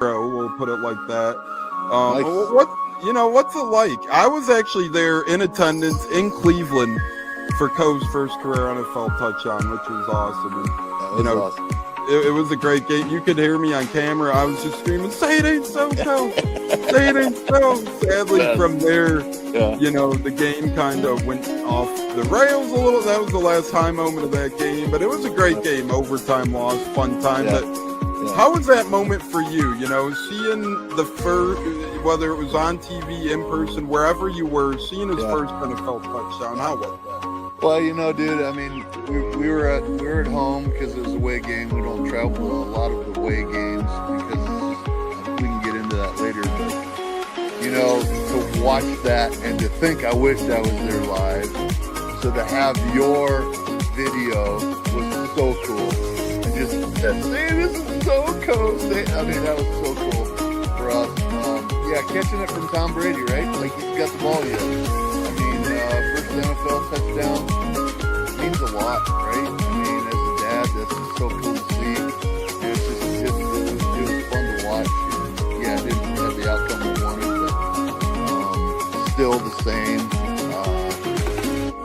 we'll put it like that. Nice. What's it like? I was actually there in attendance in Cleveland for Coe's first career NFL touchdown, which was awesome. And, Awesome. It was a great game. You could hear me on camera. I was just screaming, "Say it ain't so, Coe! Say it ain't so!" Sadly, from there, the game kind of went off the rails a little. That was the last high moment of that game, but it was a great game. Overtime loss, fun time. Yeah. How was that moment for you? Seeing the first, whether it was on TV, in person, wherever you were, seeing his first NFL touchdown. How was that? Well, dude, I mean, we were at home because it was a away game. We don't travel to a lot of the away games because we can get into that later. But, to watch that and to think I wished I was there live. So to have your video was so cool. And just say, this is so cool. I mean, that was so cool for us. Catching it from Tom Brady, right? Like he's got the ball yet. I mean, first NFL touchdown means a lot, right? I mean, as a dad, that's just so cool to see. And it was fun to watch. And, it didn't have the outcome we wanted, but still the same.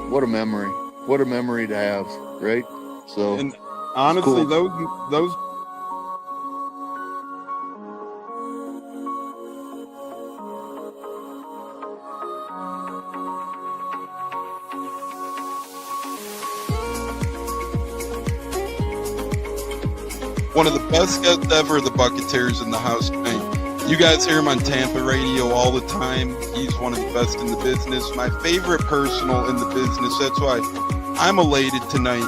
What a memory! What a memory to have, right? So, and honestly, cool. those. One of the best guests ever, the Buccateers in the house tonight. You guys hear him on Tampa radio all the time. He's one of the best in the business. My favorite personal in the business. That's why I'm elated tonight.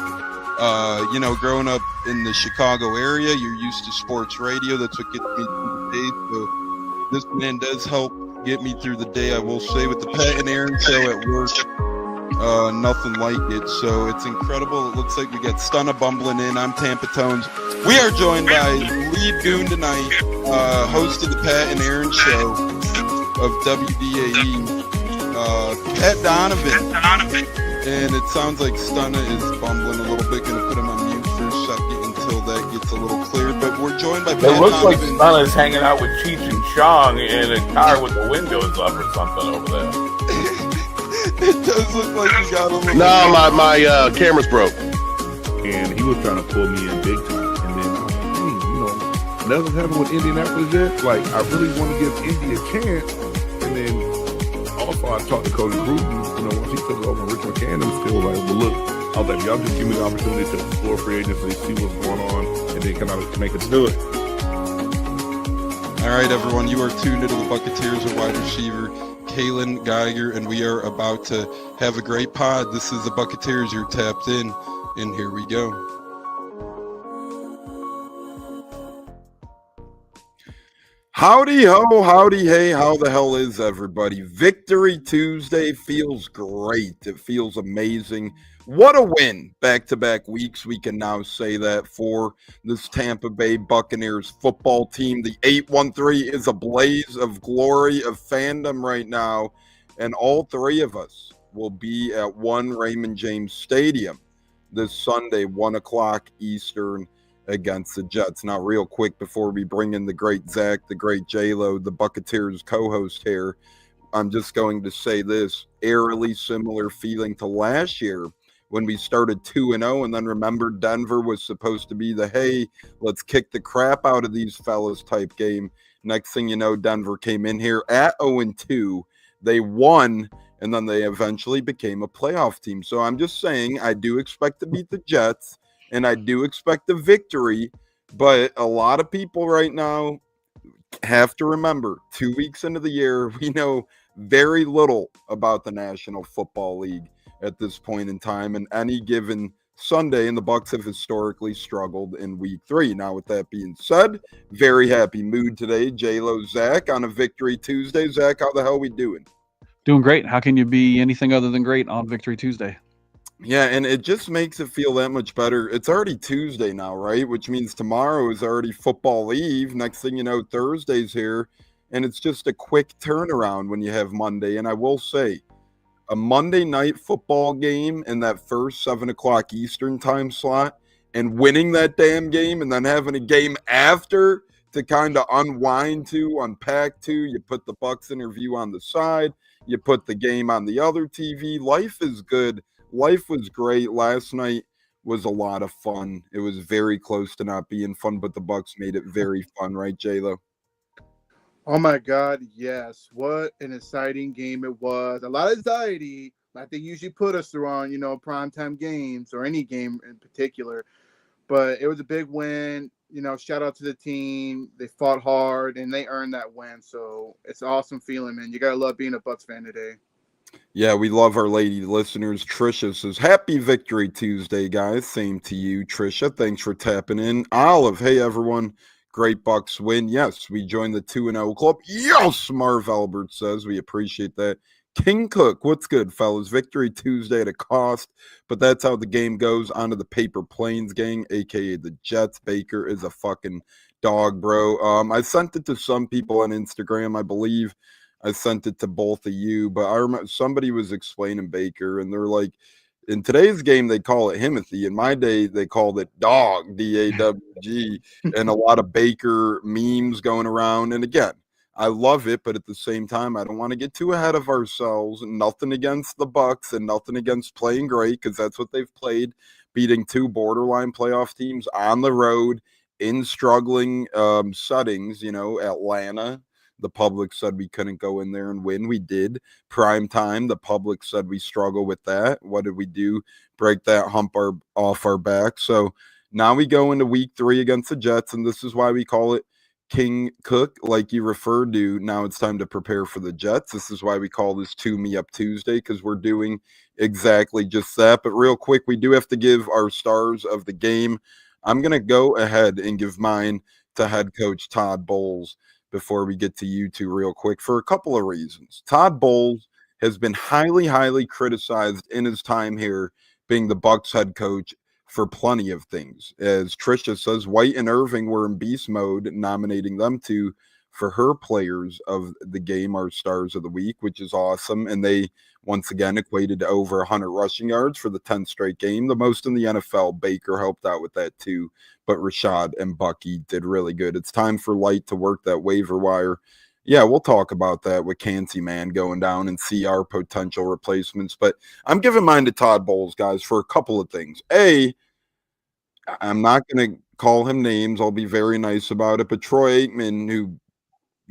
Growing up in the Chicago area, you're used to sports radio. That's what gets me through the day. So this man does help get me through the day, I will say, with the Pat and Aaron show at work. Nothing like it. So it's incredible. It looks like we got Stunna bumbling in. I'm Tampa Tones. We are joined by lead goon tonight, host of the Pat and Aaron show of WDAE, Pat Donovan. And it sounds like Stunna is bumbling a little bit. Going to put him on mute for a second until that gets a little clear. But we're joined by Pat Donovan. It looks like Stunna's hanging out with Cheech and Chong in a car with the windows up or something over there. It does look like you got a little. No, my camera's broke. And he was trying to pull me in big time. And then I was like, dang, nothing's happened with Indianapolis yet. Like, I really want to give Indy a chance. And then also I talked to Cody Gruden, once he took over Rich McCannum, still like, well, look, I was like, y'all just give me the opportunity to explore free agency, see what's going on, and then come out and make it do it. All right, everyone, you are tuned into the Buccateers, a wide receiver, Kalen Geiger, and we are about to have a great pod. This is the Buccateers. You're tapped in, and here we go. Howdy ho, howdy hey, how the hell is everybody? Victory Tuesday feels great. It feels amazing. What a win. Back-to-back weeks, we can now say that for this Tampa Bay Buccaneers football team. The 8-1-3 is a blaze of glory, of fandom right now, and all three of us will be at One Raymond James Stadium this Sunday, 1 o'clock Eastern, against the Jets. Now, real quick, before we bring in the great Zach, the great J-Lo, the Buccateers co-host here, I'm just going to say this, eerily similar feeling to last year when we started 2-0, and then remember Denver was supposed to be the, hey, let's kick the crap out of these fellas type game. Next thing you know, Denver came in here at 0-2. They won, and then they eventually became a playoff team. So I'm just saying, I do expect to beat the Jets, and I do expect a victory, but a lot of people right now have to remember, 2 weeks into the year, we know very little about the National Football League at this point in time, and any given Sunday, and the Bucs have historically struggled in week 3. Now, with that being said, very happy mood today. J-Lo, Zach, on a Victory Tuesday. Zach, how the hell we doing? Doing great. How can you be anything other than great on Victory Tuesday? Yeah, and it just makes it feel that much better. It's already Tuesday now, right? Which means tomorrow is already football eve. Next thing you know, Thursday's here, and it's just a quick turnaround when you have Monday. And I will say, a Monday night football game in that first 7 o'clock Eastern time slot and winning that damn game and then having a game after to kind of unwind to, unpack to. You put the Bucs interview on the side. You put the game on the other TV. Life is good. Life was great. Last night was a lot of fun. It was very close to not being fun, but the Bucs made it very fun, right, J-Lo? Oh my God, yes. What an exciting game it was. A lot of anxiety, like they usually put us through on, primetime games or any game in particular. But it was a big win. Shout out to the team. They fought hard and they earned that win. So it's an awesome feeling, man. You gotta love being a Bucs fan today. Yeah, we love our lady listeners. Trisha says, Happy Victory Tuesday, guys. Same to you, Trisha. Thanks for tapping in. Olive, hey, everyone. Great Bucs win. Yes, we joined the 2-0 club. Yes, Marv Albert says. We appreciate that. King Cook, what's good, fellas? Victory Tuesday at a cost, but that's how the game goes. On to the Paper Planes gang, a.k.a. the Jets. Baker is a fucking dog, bro. I sent it to some people on Instagram, I believe. I sent it to both of you, but I remember somebody was explaining Baker, and they're like, in today's game, they call it Himothy. In my day, they called it Dog, D-A-W-G, and a lot of Baker memes going around. And again, I love it, but at the same time, I don't want to get too ahead of ourselves. Nothing against the Bucs and nothing against playing great, because that's what they've played, beating two borderline playoff teams on the road in struggling settings, Atlanta. The public said we couldn't go in there and win. We did. Prime time, the public said we struggle with that. What did we do? Break that hump off our back. So now we go into week 3 against the Jets, and this is why we call it King Cook, like you referred to. Now it's time to prepare for the Jets. This is why we call this Two Me Up Tuesday, because we're doing exactly just that. But real quick, we do have to give our stars of the game. I'm going to go ahead and give mine to head coach Todd Bowles before we get to you two real quick for a couple of reasons. Todd Bowles has been highly, highly criticized in his time here being the Bucs head coach for plenty of things. As Trisha says, White and Irving were in beast mode, nominating them for her players of the game, our stars of the week, which is awesome. And they once again equated to over 100 rushing yards for the 10th straight game, the most in the NFL. Baker helped out with that too, but Rashad and Bucky did really good. It's time for Light to work that waiver wire. Yeah, we'll talk about that with Kancey, man, going down and see our potential replacements. But I'm giving mine to Todd Bowles, guys, for a couple of things. A, I'm not going to call him names. I'll be very nice about it. But Troy Aikman, who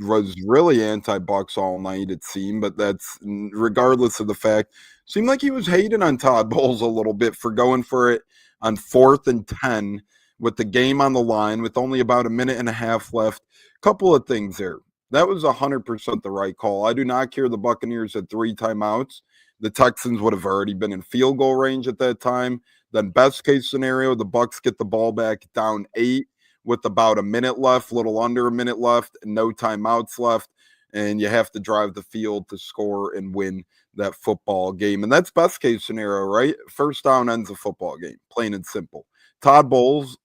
was really anti-Bucs all night, it seemed, but that's regardless of the fact, seemed like he was hating on Todd Bowles a little bit for going for it on 4th and 10 with the game on the line with only about a minute and a half left. Couple of things there. That was 100% the right call. I do not care the Buccaneers had 3 timeouts. The Texans would have already been in field goal range at that time. Then best case scenario, the Bucs get the ball back down 8 with about a minute left, little under a minute left, and no timeouts left, and you have to drive the field to score and win that football game. And that's best case scenario, right? First down ends a football game, plain and simple. Todd Bowles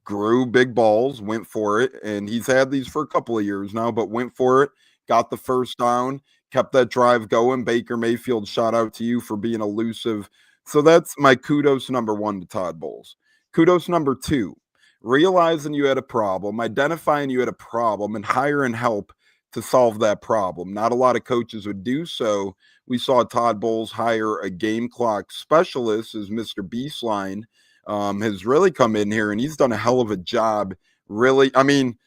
grew big balls, went for it, and he's had these for a couple of years now, but went for it, got the first down, kept that drive going. Baker Mayfield, shout out to you for being elusive. So that's my kudos number 1 to Todd Bowles. Kudos number 2, realizing you had a problem, identifying you had a problem, and hiring help to solve that problem. Not a lot of coaches would do so. We saw Todd Bowles hire a game clock specialist as Mr. Beastline has really come in here, and he's done a hell of a job. Really, I mean,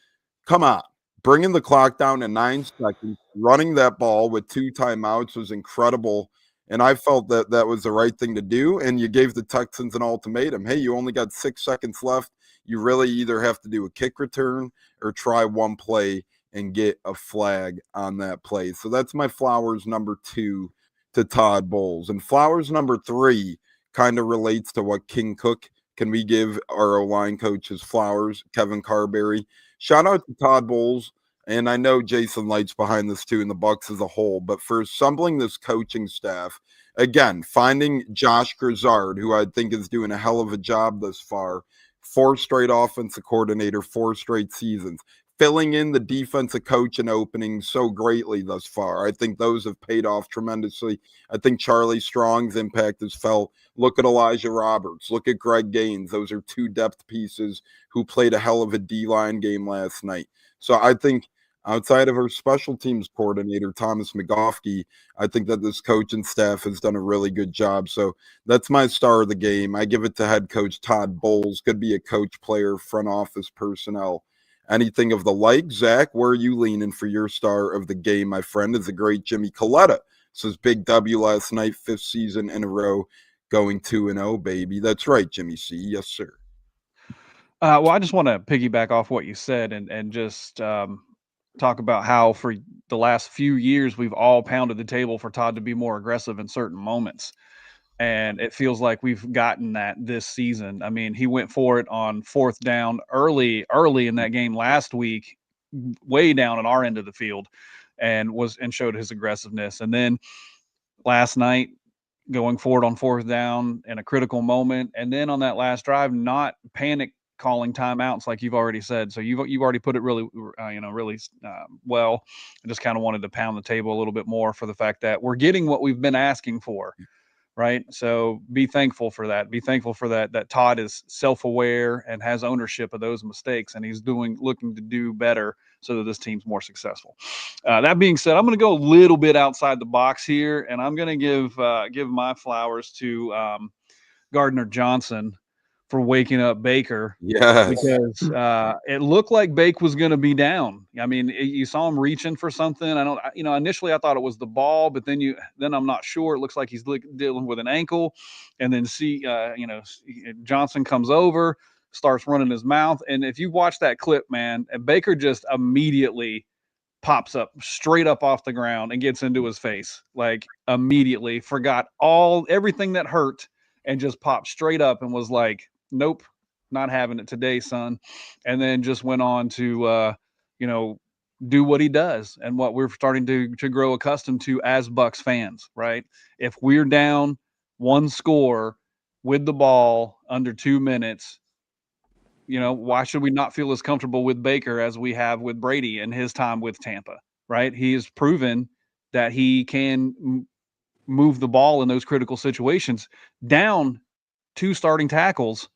come on. Bringing the clock down to 9 seconds, running that ball with 2 timeouts was incredible. And I felt that that was the right thing to do. And you gave the Texans an ultimatum. Hey, you only got 6 seconds left. You really either have to do a kick return or try one play and get a flag on that play. So that's my flowers number 2 to Todd Bowles. And flowers number 3 kind of relates to what King Cook. Can we give our O-line coach his flowers? Kevin Carberry. Shout out to Todd Bowles. And I know Jason Light's behind this too, and the Bucs as a whole. But for assembling this coaching staff, again, finding Josh Grizzard, who I think is doing a hell of a job thus far, 4 straight offensive coordinator, 4 straight seasons. filling in the defensive coaching openings so greatly thus far. I think those have paid off tremendously. I think Charlie Strong's impact is felt. Look at Elijah Roberts. Look at Greg Gaines. Those are two depth pieces who played a hell of a D-line game last night. So I think outside of our special teams coordinator, Thomas McGoffkey, I think that this coaching staff has done a really good job. So that's my star of the game. I give it to head coach Todd Bowles. Could be a coach, player, front office personnel. Anything of the like? Zach, where are you leaning for your star of the game, my friend? Is the great Jimmy Coletta. So his big W last night, 5th season in a row, going 2-0, baby. That's right, Jimmy C. Yes, sir. Well, I just want to piggyback off what you said and just talk about how for the last few years we've all pounded the table for Todd to be more aggressive in certain moments. And it feels like we've gotten that this season. I mean, he went for it on 4th down early in that game last week, way down at our end of the field, and showed his aggressiveness. And then last night, going forward on 4th down in a critical moment, and then on that last drive, not panic calling timeouts like you've already said. So you've already put it really, well. I just kind of wanted to pound the table a little bit more for the fact that we're getting what we've been asking for. Right. So be thankful for that. Be thankful for that Todd is self-aware and has ownership of those mistakes, and he's looking to do better so that this team's more successful. That being said, I'm going to go a little bit outside the box here, and I'm going to give my flowers to Gardner Johnson for waking up Baker. Yes. Because it looked like Bake was going to be down. I mean, you saw him reaching for something. Initially I thought it was the ball, but then I'm not sure. It looks like he's dealing with an ankle, and then Johnson comes over, starts running his mouth. And if you watch that clip, man, Baker just immediately pops up straight up off the ground and gets into his face, like immediately forgot everything that hurt and just popped straight up and was like, nope, not having it today, son. And then just went on to, do what he does and what we're starting to grow accustomed to as Bucs fans, right? If we're down 1 score with the ball under 2 minutes, why should we not feel as comfortable with Baker as we have with Brady in his time with Tampa, right? He has proven that he can move the ball in those critical situations, down 2 starting tackles,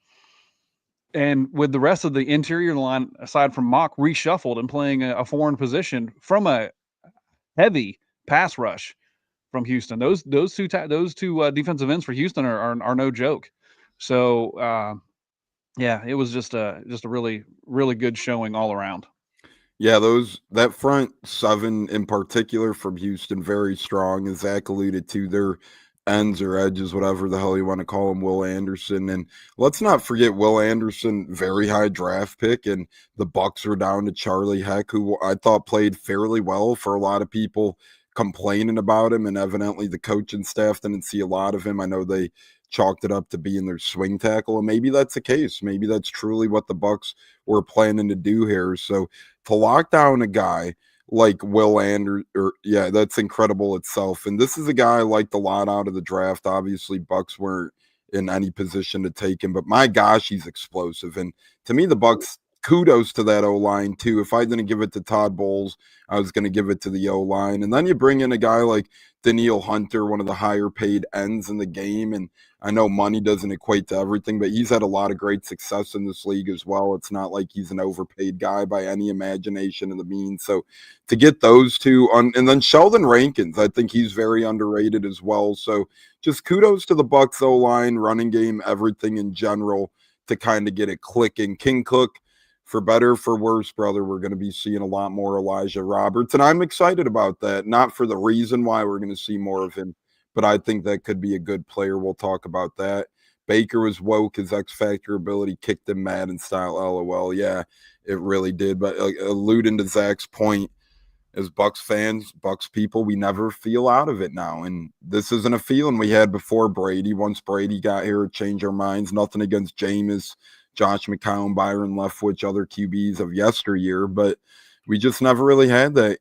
and with the rest of the interior line, aside from Mock, reshuffled and playing a foreign position from a heavy pass rush from Houston. Those two defensive ends for Houston are no joke. So it was just a really, really good showing all around. Yeah, that front 7 in particular from Houston, very strong, as Zach alluded to. Their ends or edges, whatever the hell you want to call him, Will Anderson. And let's not forget Will Anderson, very high draft pick, and the Bucs were down to Charlie Heck, who I thought played fairly well for a lot of people complaining about him, and evidently the coaching staff didn't see a lot of him. I know they chalked it up to being their swing tackle, and maybe that's the case. Maybe that's truly what the Bucs were planning to do here. So to lock down a guy like Will Anderson, that's incredible itself. And this is a guy I liked a lot out of the draft. Obviously, Bucs weren't in any position to take him, but my gosh, he's explosive. And to me, the Bucs, kudos to that O-line too. If I didn't give it to Todd Bowles, I was going to give it to the O-line. And then you bring in a guy like Danielle Hunter, one of the higher paid ends in the game. And I know money doesn't equate to everything, but he's had a lot of great success in this league as well. It's not like he's an overpaid guy by any imagination of the means. So to get those two and then Sheldon Rankins, I think he's very underrated as well. So just kudos to the Bucs O-line, running game, everything in general to kind of get it clicking. King Cook, for better, for worse, brother, we're going to be seeing a lot more Elijah Roberts, and I'm excited about that. Not for the reason why we're going to see more of him, but I think that could be a good player. We'll talk about that. Baker was woke. His X-Factor ability kicked him mad in style, LOL. Yeah, it really did. But alluding to Zach's point, as Bucs fans, Bucs people, we never feel out of it now. And this isn't a feeling we had before Brady. Once Brady got here, it changed our minds. Nothing against Jameis, Josh McCown, Byron Leftwich, other QBs of yesteryear, but we just never really had that,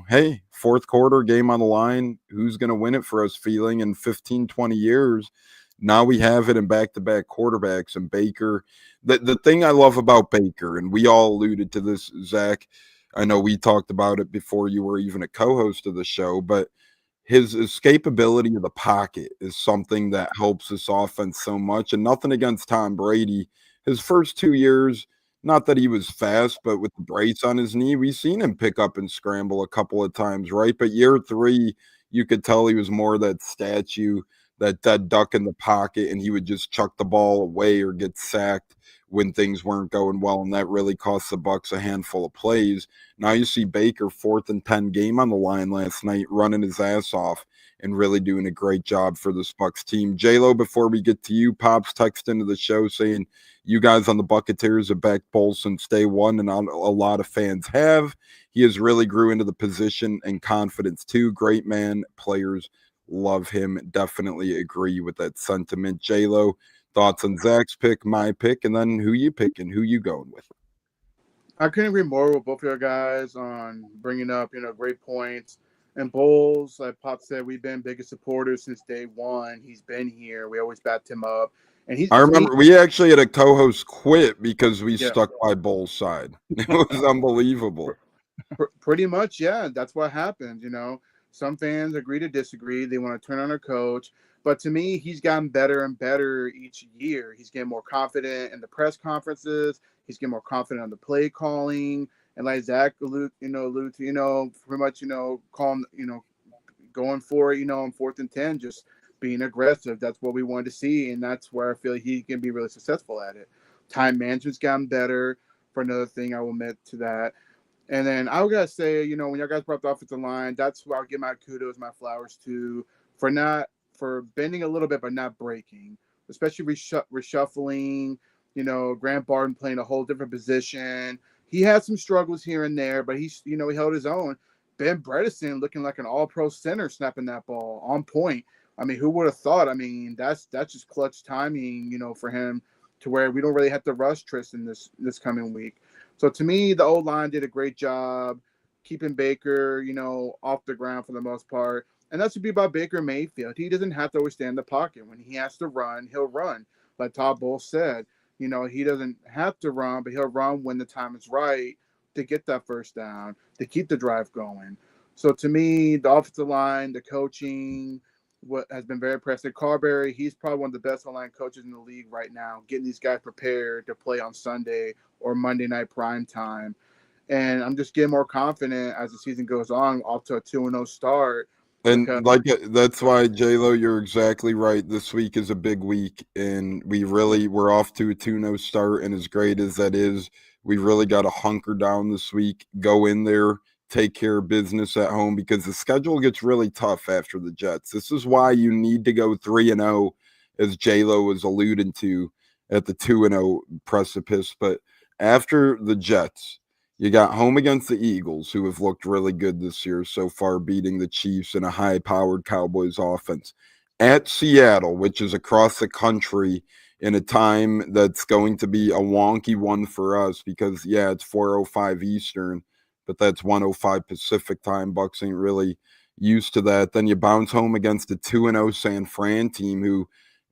hey, 4th quarter, game on the line, who's going to win it for us feeling in 15, 20 years. Now we have it in back-to-back quarterbacks and Baker. The thing I love about Baker, and we all alluded to this, Zach, I know we talked about it before you were even a co-host of the show, but his escapability of the pocket is something that helps this offense so much. And nothing against Tom Brady. His first 2 years, not that he was fast, but with the brace on his knee, we've seen him pick up and scramble a couple of times, right? But year 3, you could tell he was more that statue, that dead duck in the pocket, and he would just chuck the ball away or get sacked when things weren't going well, and that really cost the Bucs a handful of plays. Now you see Baker 4th and 10 game on the line last night, running his ass off and really doing a great job for this Bucs team. J-Lo, before we get to you, Pops text into the show saying you guys on the Buccateers have backed Bull since day one, and a lot of fans have. He has really grew into the position and confidence too. Great man. Players love him. Definitely agree with that sentiment. J-Lo, thoughts on Zach's pick, my pick, and then who you picking, who you going with? I couldn't agree more with both of your guys on bringing up, great points. And Bulls, like Pop said, we've been biggest supporters since day one. He's been here. We always backed him up. And I remember we actually had a co-host quit because we stuck by Bull's side. It was unbelievable. Pretty much, yeah. That's what happens, Some fans agree to disagree. They want to turn on their coach. But to me, he's gotten better and better each year. He's getting more confident in the press conferences. He's getting more confident on the play calling. And like Zach allude to, pretty much, calling, going for it, on 4th and 10, just being aggressive. That's what we wanted to see. And that's where I feel he can be really successful at it. Time management's gotten better, for another thing. I will admit to that. And then I gotta say, when y'all guys brought the offensive line, that's where I'll give my kudos, my flowers to, for bending a little bit but not breaking, especially reshuffling. Grant Barton playing a whole different position. He had some struggles here and there, but he held his own. Ben Bredesen looking like an all-pro center, snapping that ball on point. I mean, who would have thought? I mean, that's just clutch timing, for him, to where we don't really have to rush Tristan this coming week. So to me, the O-line did a great job keeping Baker, off the ground for the most part. And that should be about Baker Mayfield. He doesn't have to always stay in the pocket. When he has to run, he'll run. Like Todd Bowles said, he doesn't have to run, but he'll run when the time is right to get that first down, to keep the drive going. So to me, the offensive line, the coaching, what has been very impressive. Carberry, he's probably one of the best online coaches in the league right now, getting these guys prepared to play on Sunday or Monday night prime time. And I'm just getting more confident as the season goes on, off to a 2-0 start. And that's why, J-Lo, you're exactly right. This week is a big week, and we're off to a 2-0 start. And as great as that is, we really got to hunker down this week, go in there, take care of business at home, because the schedule gets really tough after the Jets. This is why you need to go 3-0, as J-Lo was alluding to at the 2-0 precipice. But after the Jets, you got home against the Eagles, who have looked really good this year so far, beating the Chiefs in a high-powered Cowboys offense. At Seattle, which is across the country in a time that's going to be a wonky one for us because, yeah, it's 4:05 Eastern, but that's 1:05 Pacific time. Bucs ain't really used to that. Then you bounce home against a 2-0 San Fran team who,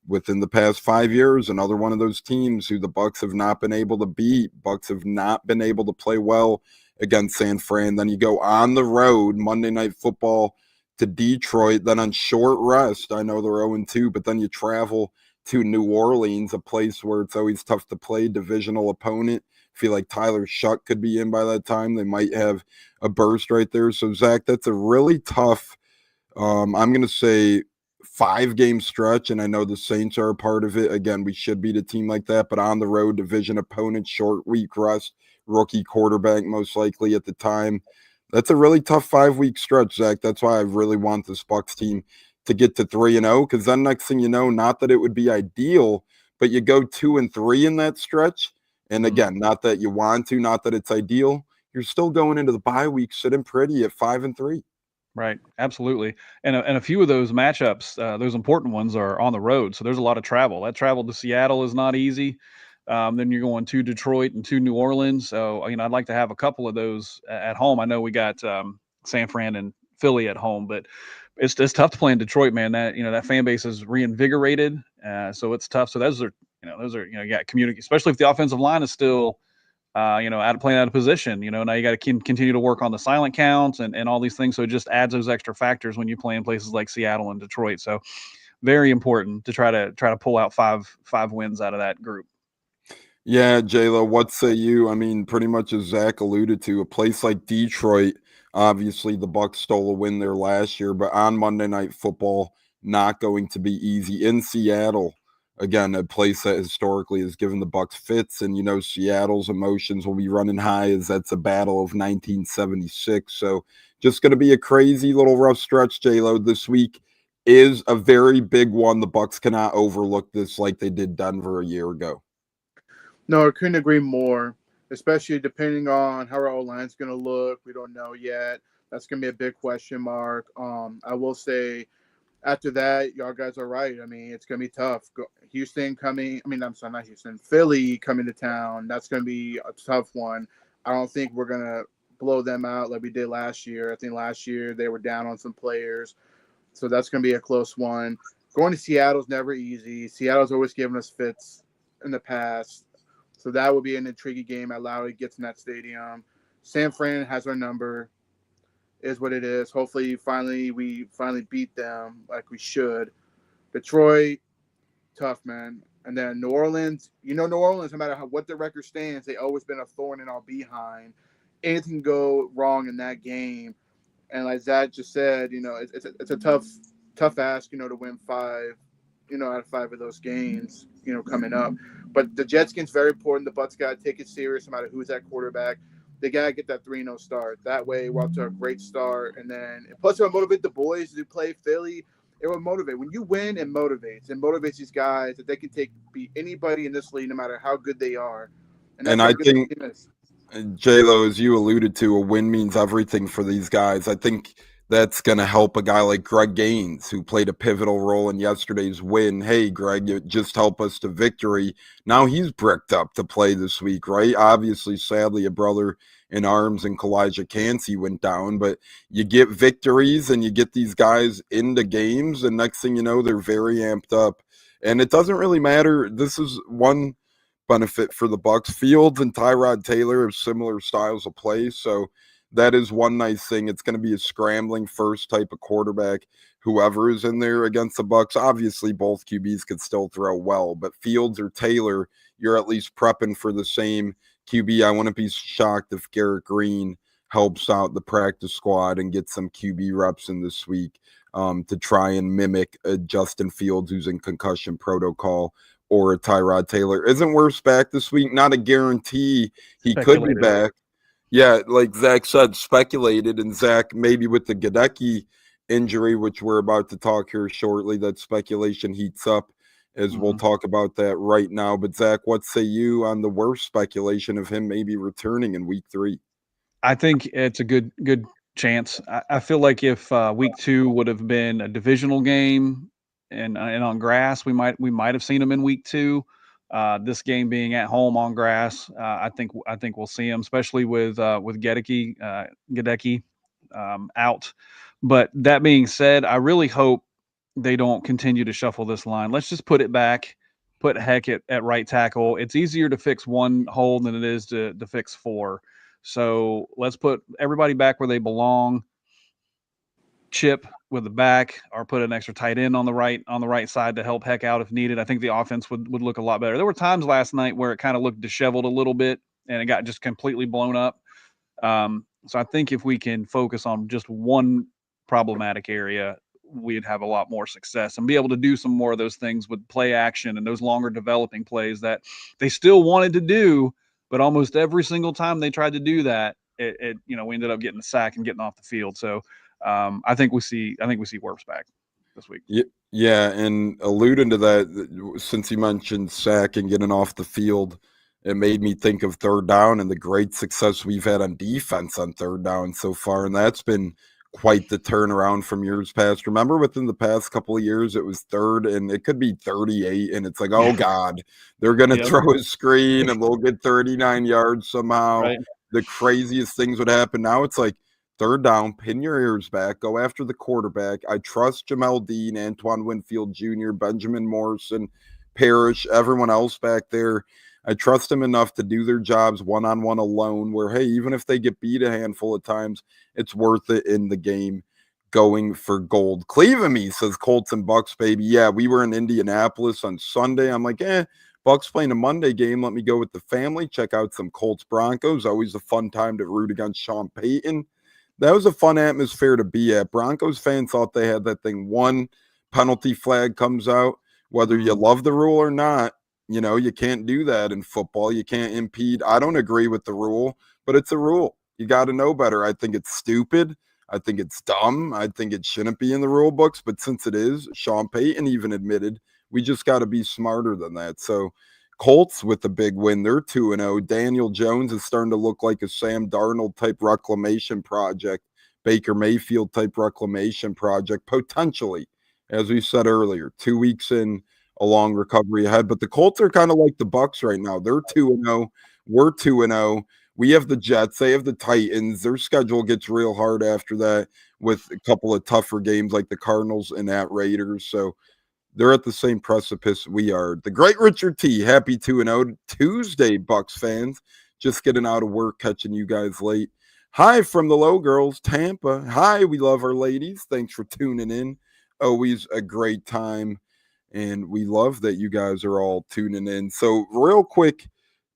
within the past 5 years, another one of those teams who the Bucs have not been able to beat. Bucs have not been able to play well against San Fran. Then you go on the road, Monday Night Football, to Detroit. Then on short rest, I know they're 0-2, but then you travel to New Orleans, a place where it's always tough to play, divisional opponent. Feel like Tyler Shuck could be in by that time. They might have a burst right there. So, Zach, that's a really tough, I'm going to say, 5-game stretch, and I know the Saints are a part of it. Again, we should beat a team like that, but on the road, division opponent, short week rest, rookie quarterback most likely at the time. That's a really tough 5-week stretch, Zach. That's why I really want this Bucs team to get to 3-0, because then next thing you know, not that it would be ideal, but you go 2-3 in that stretch. And again, not that you want to, not that it's ideal. You're still going into the bye week sitting pretty at 5-3. Right. Absolutely. And a few of those matchups, those important ones, are on the road. So there's a lot of travel. That travel to Seattle is not easy. Then you're going to Detroit and to New Orleans. So, I'd like to have a couple of those at home. I know we got San Fran and Philly at home, but it's tough to play in Detroit, man. That fan base is reinvigorated. So it's tough. So those are you got communicate, especially if the offensive line is still playing out of position. Now you got to continue to work on the silent counts and all these things. So it just adds those extra factors when you play in places like Seattle and Detroit. So very important to try to pull out five wins out of that group. Yeah, J-Lo, what say you? I mean, pretty much as Zach alluded to, a place like Detroit, obviously the Bucs stole a win there last year, but on Monday Night Football, not going to be easy. In Seattle, again, a place that historically has given the Bucs fits, and Seattle's emotions will be running high as that's a battle of 1976. So just going to be a crazy little rough stretch, J-Lo. This week is a very big one. The Bucs cannot overlook this like they did Denver a year ago. No, I couldn't agree more, especially depending on how our O-line's going to look. We don't know yet. That's going to be a big question mark. I will say after that, y'all guys are right. I mean, it's going to be tough. Philly coming to town. That's going to be a tough one. I don't think we're going to blow them out like we did last year. I think last year they were down on some players. So that's going to be a close one. Going to Seattle is never easy. Seattle's always given us fits in the past. So that would be an intriguing game. Lowry gets in that stadium. San Fran has our number, is what it is. Hopefully, we finally beat them like we should. Detroit, tough, man. And then New Orleans, New Orleans, no matter what the record stands, they always been a thorn in our behind. Anything can go wrong in that game. And like Zach just said, it's a tough ask, to win 5, out of 5 of those games, coming up. But the Jets game's very important. The Bucs got to take it serious no matter who's at quarterback. They got to get that 3-0 start. That way, we're off to a great start. And then, plus, it will motivate the boys to play Philly. It will motivate. When you win, it motivates these guys that they can beat anybody in this league, no matter how good they are. And I think, J-Lo, as you alluded to, a win means everything for these guys. I think that's going to help a guy like Greg Gaines, who played a pivotal role in yesterday's win. Hey, Greg, you just help us to victory. Now he's bricked up to play this week, right? Obviously, sadly, a brother in arms and Kancey went down, but you get victories and you get these guys into games, and next thing you know, they're very amped up. And it doesn't really matter. This is one benefit for the Bucs. Fields and Tyrod Taylor have similar styles of play, so that is one nice thing. It's going to be a scrambling first type of quarterback, whoever is in there against the Bucs. Obviously, both QBs could still throw well, but Fields or Taylor, you're at least prepping for the same QB. I wouldn't be shocked if Garrett Green helps out the practice squad and gets some QB reps in this week to try and mimic a Justin Fields who's in concussion protocol, or a Tyrod Taylor. Isn't Wirfs back this week? Not a guarantee he could be back. Yeah, like Zach said, speculated, and Zach, maybe with the Goedeke injury, which we're about to talk here shortly, that speculation heats up as we'll talk about that right now. But Zach, what say you on the Wirfs speculation of him maybe returning in week 3? I think it's a good chance. I feel like if week 2 would have been a divisional game and on grass, we might have seen him in week 2. This game being at home on grass, I think we'll see him, especially with Goedeke out. But that being said, I really hope they don't continue to shuffle this line. Let's just put it back, put Heck at right tackle. It's easier to fix one hole than it is to fix 4. So let's put everybody back where they belong. Chip with the back, or put an extra tight end on the right side to help Heck out if needed. I think the offense would look a lot better. There were times last night where it kind of looked disheveled a little bit and it got just completely blown up. So I think if we can focus on just one problematic area, we'd have a lot more success and be able to do some more of those things with play action and those longer developing plays that they still wanted to do, but almost every single time they tried to do that, we ended up getting a sack and getting off the field. So I think we see Wirfs back this week. Yeah, and alluding to that, since you mentioned sack and getting off the field, it made me think of third down and the great success we've had on defense on third down so far, and that's been quite the turnaround from years past. Remember, within the past couple of years, it was third and it could be 38, and it's like, oh God, they're going to throw a screen and they'll get 39 yards somehow. Right. The craziest things would happen. Now it's like third down, pin your ears back, go after the quarterback. I trust Jamel Dean, Antoine Winfield Jr., Benjamin Morrison, Parrish, everyone else back there. I trust them enough to do their jobs one-on-one alone where, hey, even if they get beat a handful of times, it's worth it in the game going for gold. Cleave me says Colts and Bucs, baby. Yeah, we were in Indianapolis on Sunday. I'm like, Bucs playing a Monday game. Let me go with the family, check out some Colts Broncos. Always a fun time to root against Sean Payton. That was a fun atmosphere to be at. Broncos fans thought they had that thing. One penalty flag comes out, whether you love the rule or not. You know, you can't do that in football. You can't impede. I don't agree with the rule, but it's a rule. You got to know better. I think it's stupid. I think it's dumb. I think it shouldn't be in the rule books, but since it is, Sean Payton even admitted, we just got to be smarter than that. So Colts with the big win. They're 2-0. Daniel Jones is starting to look like a Sam Darnold type reclamation project, Baker Mayfield type reclamation project, potentially, as we said earlier, 2 weeks in, a long recovery ahead. But the Colts are kind of like the Bucs right now. They're 2-0. We're 2-0. We have the Jets. They have the Titans. Their schedule gets real hard after that with a couple of tougher games like the Cardinals and at Raiders. So they're at the same precipice we are. The great Richard T, happy 2-0 Tuesday, Bucs fans. Just getting out of work, catching you guys late. Hi from the Low Girls, Tampa. Hi, we love our ladies. Thanks for tuning in. Always a great time. And we love that you guys are all tuning in. So real quick,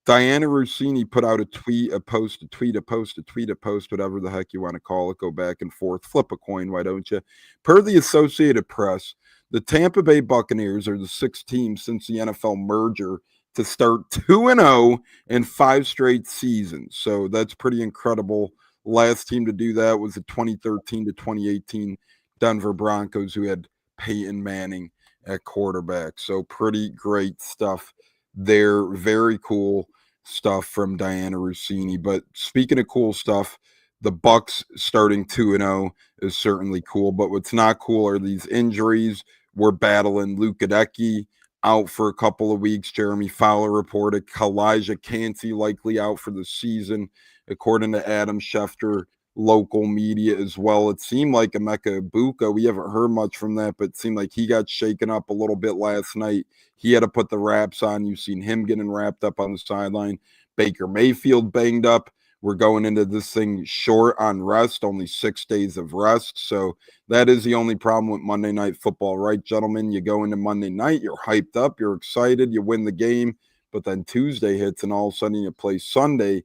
Diana Rossini put out a tweet, a post, whatever the heck you want to call it. Go back and forth. Flip a coin, why don't you? Per the Associated Press, the Tampa Bay Buccaneers are the sixth team since the NFL merger to start 2-0 in 5 straight seasons. So that's pretty incredible. Last team to do that was the 2013 to 2018 Denver Broncos, who had Peyton Manning at quarterback. So pretty great stuff there. Very cool stuff from Diana Rossini. But speaking of cool stuff, the Bucs starting 2-0 is certainly cool. But what's not cool are these injuries. We're battling Luke Goedeke out for a couple of weeks. Jeremy Fowler reported Elijah Kancey likely out for the season, according to Adam Schefter, local media as well. It seemed like Emeka Egbuka, we haven't heard much from that, but it seemed like he got shaken up a little bit last night. He had to put the wraps on. You've seen him getting wrapped up on the sideline. Baker Mayfield banged up. We're going into this thing short on rest, only 6 days of rest. So that is the only problem with Monday Night Football, right, gentlemen? You go into Monday night, you're hyped up, you're excited, you win the game, but then Tuesday hits and all of a sudden you play Sunday.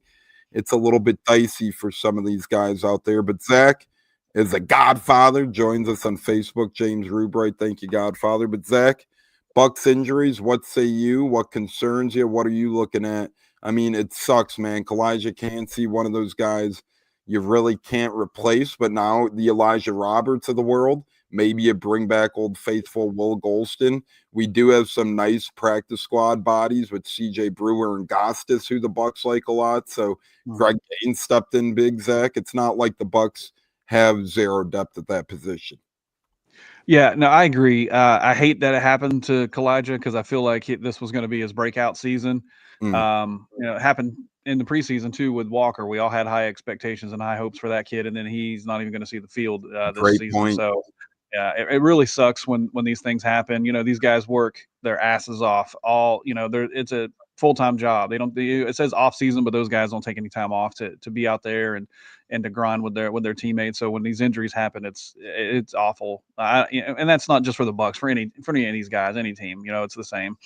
It's a little bit dicey for some of these guys out there. But Zach is a Godfather, joins us on Facebook. James Rubright, thank you, Godfather. But Zach, Bucs injuries, what say you? What concerns you? What are you looking at? I mean, it sucks, man. Elijah Kancey, one of those guys you really can't replace. But now the Elijah Roberts of the world, maybe you bring back old faithful Will Golston. We do have some nice practice squad bodies with C.J. Brewer and Gostis, who the Bucs like a lot. So Greg Gaines stepped in big, Zach. It's not like the Bucs have zero depth at that position. Yeah, no, I agree. I hate that it happened to Kalijah because I feel like this was going to be his breakout season. It happened in the preseason too with Walker. We all had high expectations and high hopes for that kid, and then he's not even going to see the field this Great season. point. So, yeah, it really sucks when these things happen. You know, these guys work their asses off. It's a full-time job. It says off season, but those guys don't take any time off to be out there and to grind with their teammates. So when these injuries happen, it's awful. And that's not just for the Bucs, for any of these guys, any team. You know, it's the same.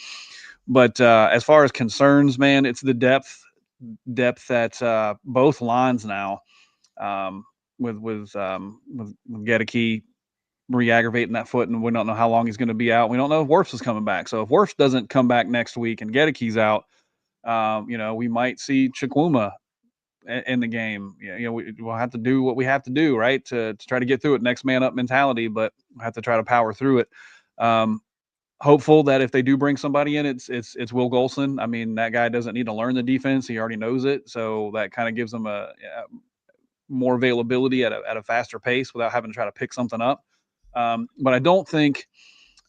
But as far as concerns, man, it's the depth at both lines now. With Goedeke re-aggravating that foot, and we don't know how long he's going to be out. We don't know if Wirfs is coming back. So if Wirfs doesn't come back next week and Goedeke's out, we might see Chukwuma in the game. We'll have to do what we have to do, right, to try to get through it. Next man up mentality, but we'll have to try to power through it. Hopeful that if they do bring somebody in, it's Will Golson. I mean, that guy doesn't need to learn the defense; he already knows it. So that kind of gives him a more availability at a faster pace without having to try to pick something up. But I don't think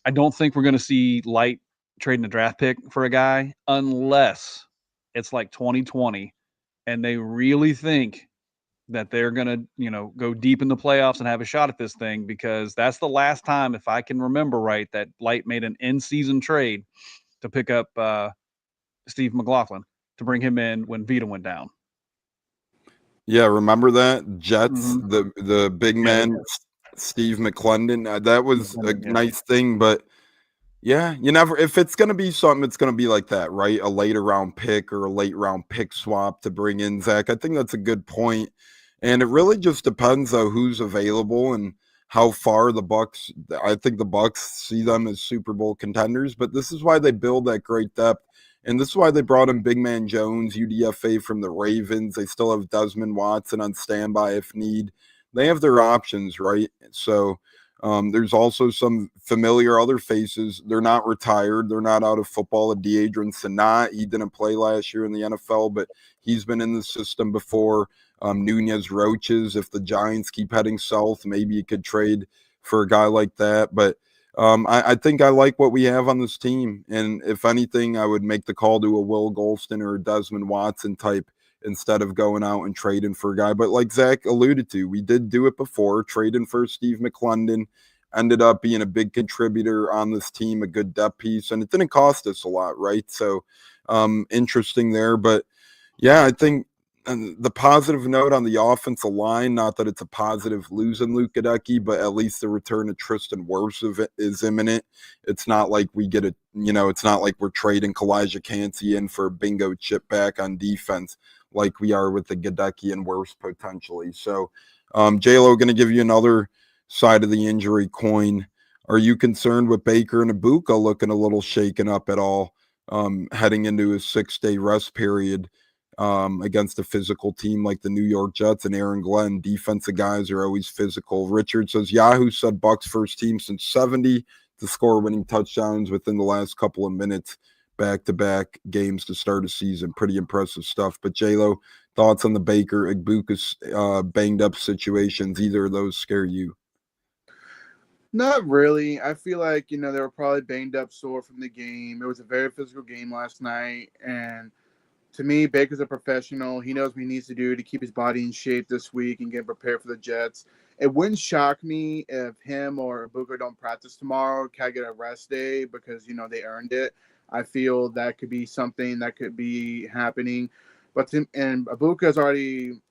we're going to see Light trading a draft pick for a guy unless it's like 2020 and they really think that they're going to, go deep in the playoffs and have a shot at this thing, because that's the last time, if I can remember right, that Light made an in-season trade to pick up Steve McLaughlin to bring him in when Vita went down. Yeah, remember that? Jets, Mhm. the big Yeah, man, Steve McClendon. That was a McClendon, yeah. nice thing, but yeah, you never. If it's gonna be something, it's gonna be like that, right? A later round pick or a late round pick swap to bring in Zach. I think that's a good point, and it really just depends on who's available and how far the Bucs. I think the Bucs see them as Super Bowl contenders, but this is why they build that great depth, and this is why they brought in Big Man Jones, UDFA from the Ravens. They still have Desmond Watson on standby if need. They have their options, right? So. There's also some familiar other faces. They're not retired. They're not out of football. Deadrian Sanat, he didn't play last year in the NFL, but he's been in the system before. Nunez Roaches, if the Giants keep heading south, maybe you could trade for a guy like that. But I think I like what we have on this team. And if anything, I would make the call to a Will Golston or a Desmond Watson type instead of going out and trading for a guy. But like Zach alluded to, we did do it before, trading for Steve McClendon, ended up being a big contributor on this team, a good depth piece, and it didn't cost us a lot, right? So interesting there. But yeah, I think the positive note on the offensive line, not that it's a positive losing Luke Goedeke, but at least the return of Tristan Wirfs is imminent. It's not like we get it, it's not like we're trading Kancey in for a bingo chip back on defense like we are with the Goedeke and Wirfs potentially. So J-Lo, going to give you another side of the injury coin. Are you concerned with Baker and Ibuka looking a little shaken up at all heading into a 6-day rest period against a physical team like the New York Jets and Aaron Glenn? Defensive guys are always physical. Richard says Yahoo said Bucs first team since 70 to score winning touchdowns within the last couple of minutes, back-to-back games to start a season. Pretty impressive stuff. But J-Lo, thoughts on the Baker Ibuka banged up situations? Either of those scare you? Not really. I feel like, they were probably banged up sore from the game. It was a very physical game last night. And to me, Baker's a professional. He knows what he needs to do to keep his body in shape this week and get prepared for the Jets. It wouldn't shock me if him or Ibuka don't practice tomorrow, kind of get a rest day because, they earned it. I feel that could be something that could be happening. But Ibuka's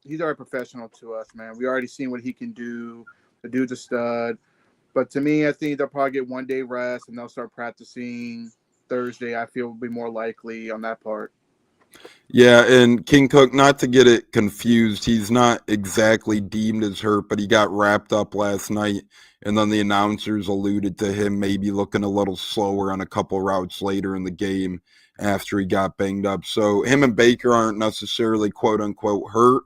he's already professional to us, man. We already seen what he can do. The dude's a stud. But to me, I think they'll probably get 1 day rest and they'll start practicing Thursday. I feel will be more likely on that part. Yeah, and King Cook, not to get it confused, he's not exactly deemed as hurt, but he got wrapped up last night, and then the announcers alluded to him maybe looking a little slower on a couple routes later in the game after he got banged up. So him and Baker aren't necessarily quote-unquote hurt,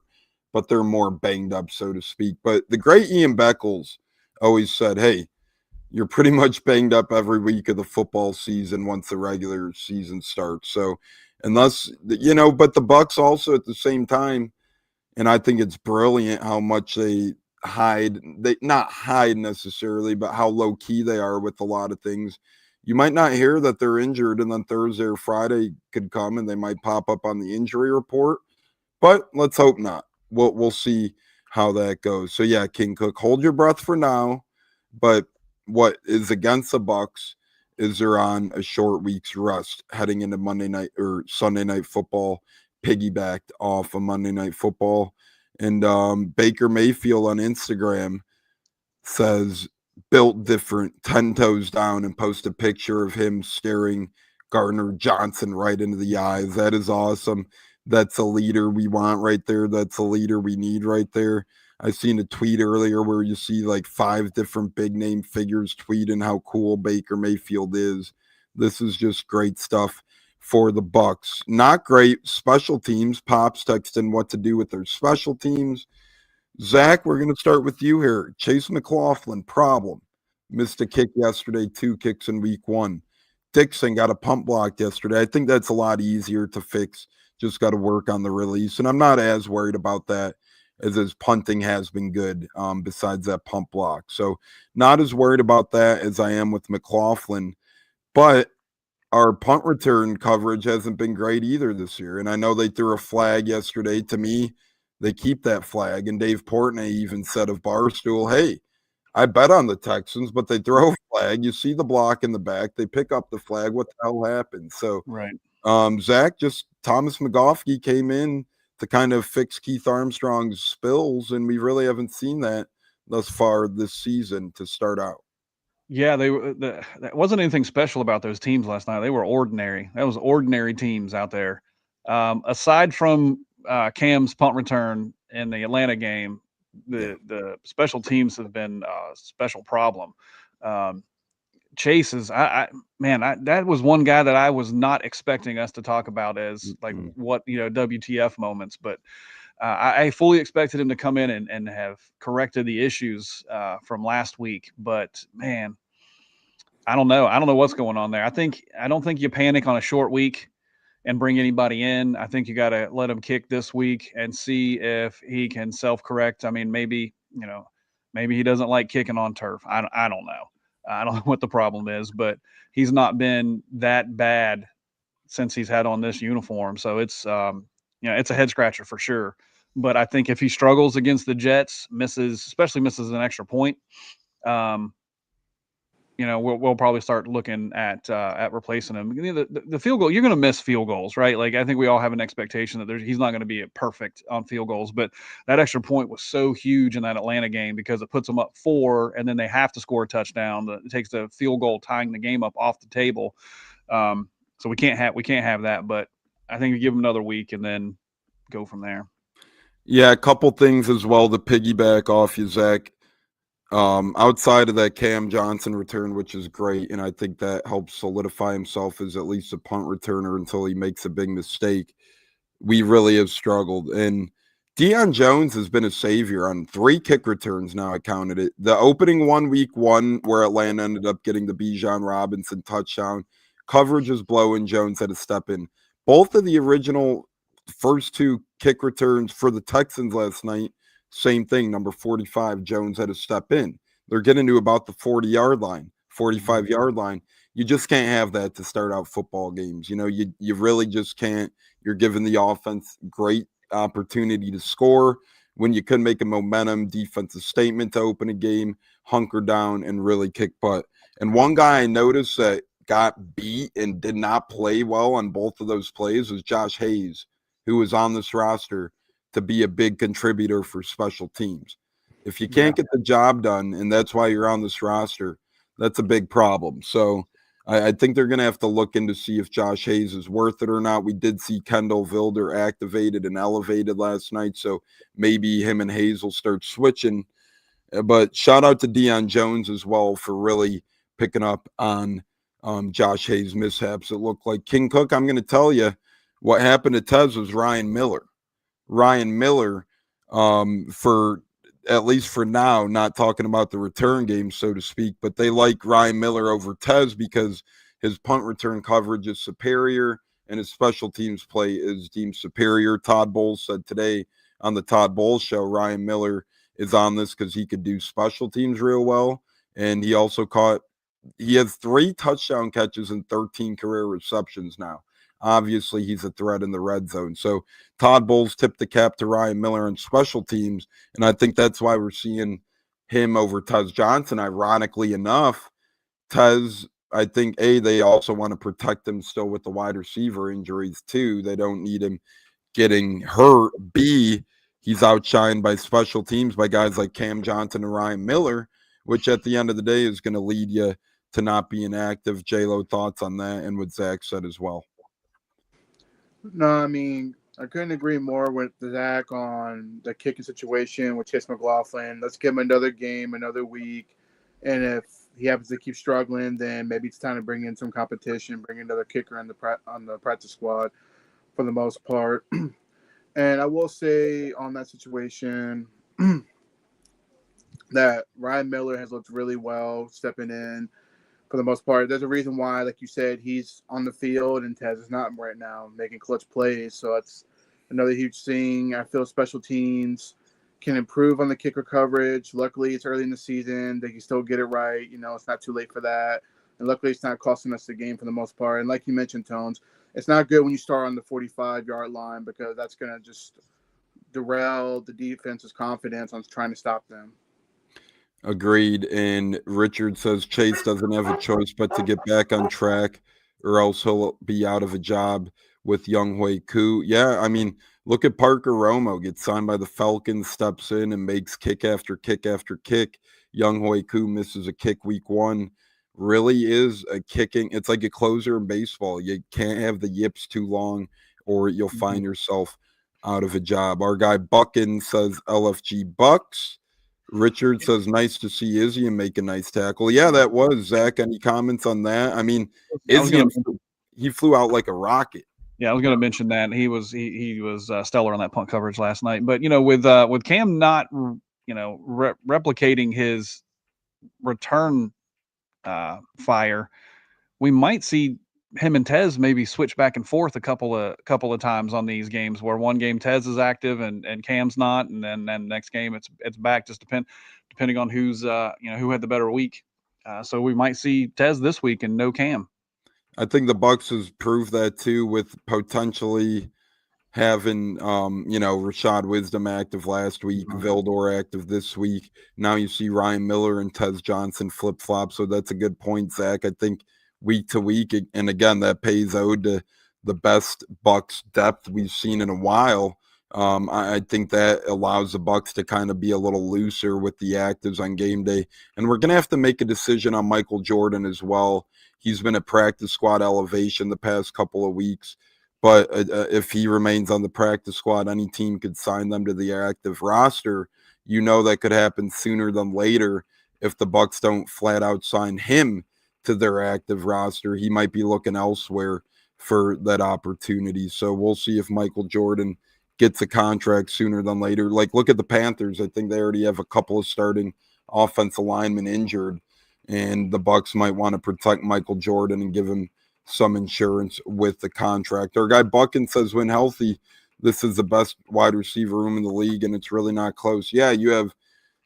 but they're more banged up, so to speak. But the great Ian Beckles always said, hey, you're pretty much banged up every week of the football season once the regular season starts. So unless, but the Bucs also at the same time, and I think it's brilliant how much they not hide necessarily, but how low key they are with a lot of things. You might not hear that they're injured, and then Thursday or Friday could come and they might pop up on the injury report, but let's hope not. We'll see how that goes. So yeah, King Cook, hold your breath for now, but what is against the Bucs is they're on a short week's rest heading into Monday night or Sunday night football, piggybacked off of Monday night football. And Baker Mayfield on Instagram says built different, 10 toes down, and post a picture of him staring Gardner Johnson right into the eyes. That is awesome. That's a leader we want right there. That's a leader we need right there. I seen a tweet earlier where you see like 5 different big name figures tweeting how cool Baker Mayfield is. This is just great stuff for the Bucs. Not great special teams. Pops texting what to do with their special teams. Zach, we're going to start with you here. Chase McLaughlin, problem. Missed a kick yesterday, 2 kicks in week 1. Dixon got a pump blocked yesterday. I think that's a lot easier to fix. Just got to work on the release. And I'm not as worried about that as his punting has been good besides that pump block. So not as worried about that as I am with McLaughlin. But our punt return coverage hasn't been great either this year. And I know they threw a flag yesterday. To me, they keep that flag. And Dave Portnoy even said of Barstool, hey, I bet on the Texans, but they throw a flag. You see the block in the back. They pick up the flag. What the hell happened? So, Right. Zach, just Thomas McGoffey came in to kind of fix Keith Armstrong's spills, and we really haven't seen that thus far this season to start out. Yeah, that wasn't anything special about those teams last night. They were ordinary. That was ordinary teams out there. Aside from Cam's punt return in the Atlanta game, the special teams have been a special problem. Chase is, that was one guy that I was not expecting us to talk about as like what, WTF moments, but I fully expected him to come in and have corrected the issues from last week. But man, I don't know. I don't know what's going on there. I don't think you panic on a short week and bring anybody in. I think you got to let him kick this week and see if he can self-correct. I mean, maybe he doesn't like kicking on turf. I don't know. I don't know what the problem is, but he's not been that bad since he's had on this uniform. So it's it's a head scratcher for sure. But I think if he struggles against the Jets, especially misses an extra point, we'll probably start looking at replacing him. The field goal, you're going to miss field goals, right? Like, I think we all have an expectation that he's not going to be perfect on field goals, but that extra point was so huge in that Atlanta game because it puts them up 4, and then they have to score a touchdown. It takes the field goal tying the game up off the table. So we can't have that. But I think we give him another week and then go from there. Yeah, a couple things as well to piggyback off you, Zach. Outside of that Cam Johnson return, which is great, and I think that helps solidify himself as at least a punt returner until he makes a big mistake, we really have struggled. And Deion Jones has been a savior on 3 kick returns now. I counted it. The opening one, week 1, where Atlanta ended up getting the Bijan Robinson touchdown. Coverage was blowing. Jones had to step in. Both of the original first 2 kick returns for the Texans last night, same thing, number 45, Jones had to step in. They're getting to about the 40-yard line, 45-yard line. You just can't have that to start out football games. You really just can't. You're giving the offense great opportunity to score when you could make a momentum defensive statement to open a game, hunker down, and really kick butt. And one guy I noticed that got beat and did not play well on both of those plays was Josh Hayes, who was on this roster to be a big contributor for special teams. If you can't get the job done, and that's why you're on this roster, that's a big problem. So I think they're going to have to look in to see if Josh Hayes is worth it or not. We did see Kendall Vilder activated and elevated last night, so maybe him and Hayes will start switching. But shout out to Deion Jones as well for really picking up on Josh Hayes' mishaps. It looked like King Cook. I'm going to tell you what happened to Tez was Ryan Miller, for at least for now, not talking about the return game, so to speak, but they like Ryan Miller over Tez because his punt return coverage is superior and his special teams play is deemed superior. Todd Bowles said today on the Todd Bowles show, Ryan Miller is on this because he could do special teams real well. And he also he has 3 touchdown catches and 13 career receptions now. Obviously, he's a threat in the red zone. So Todd Bowles tipped the cap to Ryan Miller on special teams, and I think that's why we're seeing him over Tez Johnson. Ironically enough, Tez, I think, they also want to protect him still with the wide receiver injuries, too. They don't need him getting hurt. B, he's outshined by special teams by guys like Cam Johnson and Ryan Miller, which at the end of the day is going to lead you to not being active. J-Lo, thoughts on that and what Zach said as well? No, I mean, I couldn't agree more with Zach on the kicking situation with Chase McLaughlin. Let's give him another game, another week. And if he happens to keep struggling, then maybe it's time to bring in some competition, bring another kicker on the practice squad for the most part. And I will say on that situation that Ryan Miller has looked really well stepping in. For the most part, there's a reason why, like you said, he's on the field and Tez is not right now making clutch plays. So that's another huge thing. I feel special teams can improve on the kicker coverage. Luckily, it's early in the season. They can still get it right. It's not too late for that. And luckily, it's not costing us the game for the most part. And like you mentioned, Tones, it's not good when you start on the 45-yard line because that's going to just derail the defense's confidence on trying to stop them. Agreed. And Richard says Chase doesn't have a choice but to get back on track, or else he'll be out of a job with Young Hui Koo. Yeah, I mean, look at Parker Romo, gets signed by the Falcons, steps in and makes kick after kick after kick. Young Hui Koo misses a kick week 1. Really is a kicking. It's like a closer in baseball. You can't have the yips too long, or you'll find yourself out of a job. Our guy Buckin says LFG Bucs. Richard says, nice to see Izzy and make a nice tackle. Yeah, that was. Zach, any comments on that? I mean, Izzy, he flew out like a rocket. Yeah, I was going to mention that he was stellar on that punt coverage last night. But with Cam not replicating his return fire, we might see him and Tez maybe switch back and forth a couple of times on these games, where one game Tez is active and Cam's not, and then next game it's back, just depending on who's who had the better week. So we might see Tez this week and no Cam. I think the Bucs has proved that too, with potentially having Rashad Wisdom active last week, Vildor active this week. Now you see Ryan Miller and Tez Johnson flip flop. So that's a good point, Zach. I think week to week, and again, that pays ode to the best Bucs depth we've seen in a while. I think that allows the Bucs to kind of be a little looser with the actives on game day. And we're going to have to make a decision on Michael Jordan as well. He's been at practice squad elevation the past couple of weeks. But if he remains on the practice squad, any team could sign them to the active roster. You know that could happen sooner than later if the Bucs don't flat out sign him to their active roster. He might be looking elsewhere for that opportunity. So we'll see if Michael Jordan gets a contract sooner than later. Like, look at the Panthers. I think they already have a couple of starting offensive linemen injured, and the Bucs might want to protect Michael Jordan and give him some insurance with the contract. Our guy Buckin says, when healthy, this is the best wide receiver room in the league, and it's really not close. Yeah, you have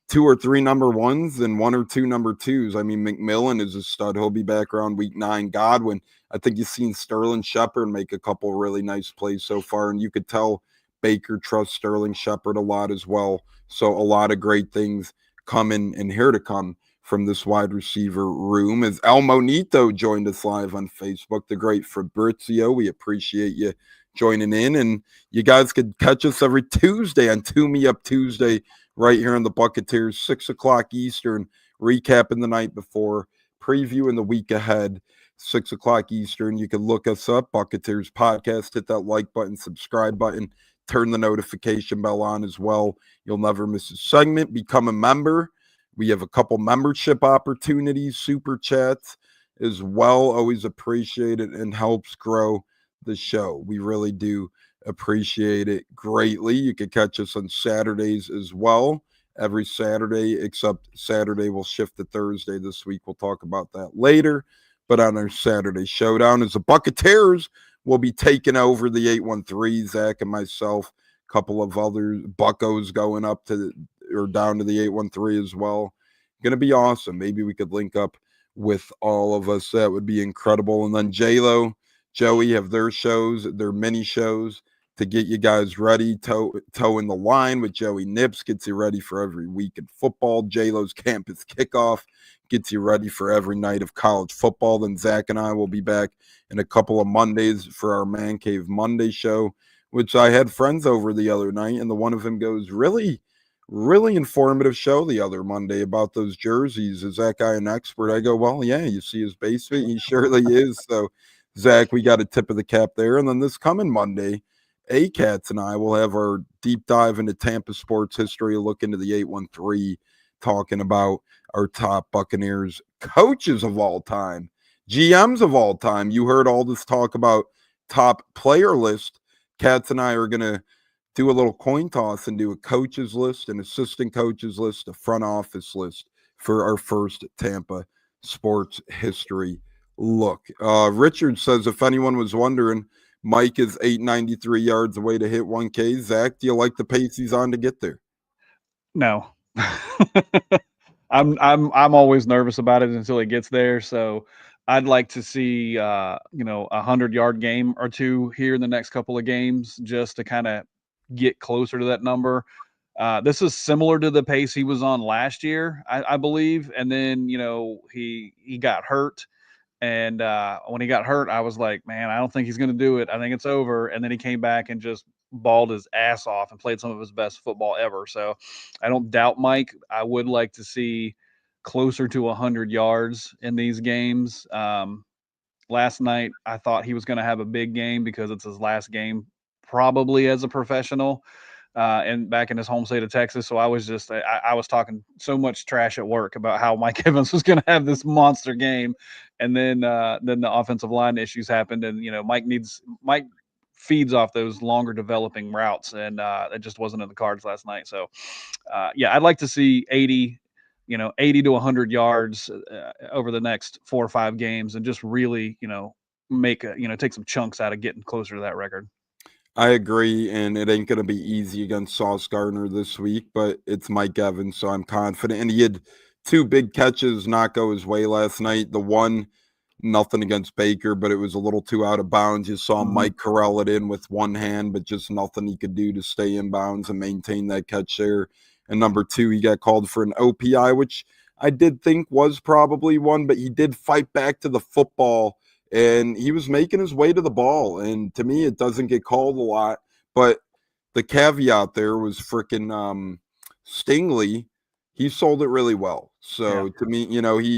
2 or 3 number ones and 1 or 2 number twos. I mean, McMillan is a stud. He'll be back around week 9. Godwin, I think you've seen Sterling Shepard make a couple really nice plays so far, and you could tell Baker trusts Sterling Shepard a lot as well. So a lot of great things coming and here to come from this wide receiver room. As El Monito joined us live on Facebook, the great Fabrizio, we appreciate you joining in. And you guys could catch us every Tuesday on Tune Me Up Tuesday right here on the Buccateers, 6 o'clock Eastern, recapping the night before, previewing the week ahead, 6 o'clock Eastern. You can look us up, Buccateers Podcast, hit that like button, subscribe button, turn the notification bell on as well. You'll never miss a segment. Become a member. We have a couple membership opportunities, super chats as well. Always appreciate it and helps grow the show. We really do appreciate it greatly. You can catch us on Saturdays as well. Every Saturday, except Saturday will shift to Thursday this week. We'll talk about that later. But on our Saturday showdown, as the Buccateers will be taking over the 813, Zach and myself, a couple of other Buccos going up to or down to the 813 as well. Going to be awesome. Maybe we could link up with all of us. That would be incredible. And then J-Lo, Joey have their shows, their mini shows to get you guys ready. Toe in the line with Joey Nips gets you ready for every week in football. J-Lo's campus kickoff gets you ready for every night of college football. Then Zach and I will be back in a couple of Mondays for our Man Cave Monday show, which I had friends over the other night, and the one of them goes, really informative show the other Monday about those jerseys. Is that guy an expert? I go, well, yeah, you see his basement. He surely is. So, Zach, we got a tip of the cap there. And then this coming Monday, A-Cats and I will have our deep dive into Tampa sports history, look into the 813, talking about our top Buccaneers coaches of all time, GMs of all time. You heard all this talk about top player list. Cats and I are going to do a little coin toss and do a coaches list, an assistant coaches list, a front office list for our first Tampa sports history look. Richard says, if anyone was wondering, Mike is 893 yards away to hit 1K. Zach, do you like the pace he's on to get there? No. I'm always nervous about it until he gets there. So I'd like to see 100-yard game or two here in the next couple of games, just to kind of get closer to that number. This is similar to the pace he was on last year, I believe. And then, he got hurt. And when he got hurt, I was like, man, I don't think he's going to do it. I think it's over. And then he came back and just balled his ass off and played some of his best football ever. So I don't doubt Mike. I would like to see closer to 100 yards in these games. Last night, I thought he was going to have a big game because it's his last game probably as a professional and back in his home state of Texas. So I was talking so much trash at work about how Mike Evans was going to have this monster game. And then the offensive line issues happened. And, Mike feeds off those longer developing routes. And it just wasn't in the cards last night. So, I'd like to see 80 to 100 yards over the next 4 or 5 games and just really, take some chunks out of getting closer to that record. I agree, and it ain't going to be easy against Sauce Gardner this week, but it's Mike Evans, so I'm confident. And he had 2 big catches not go his way last night. The one, nothing against Baker, but it was a little too out of bounds. You saw Mike corral it in with one hand, but just nothing he could do to stay in bounds and maintain that catch there. And number 2, he got called for an OPI, which I did think was probably one, but he did fight back to the football, and he was making his way to the ball. And to me, it doesn't get called a lot. But the caveat there was freaking Stingley. He sold it really well. So to me,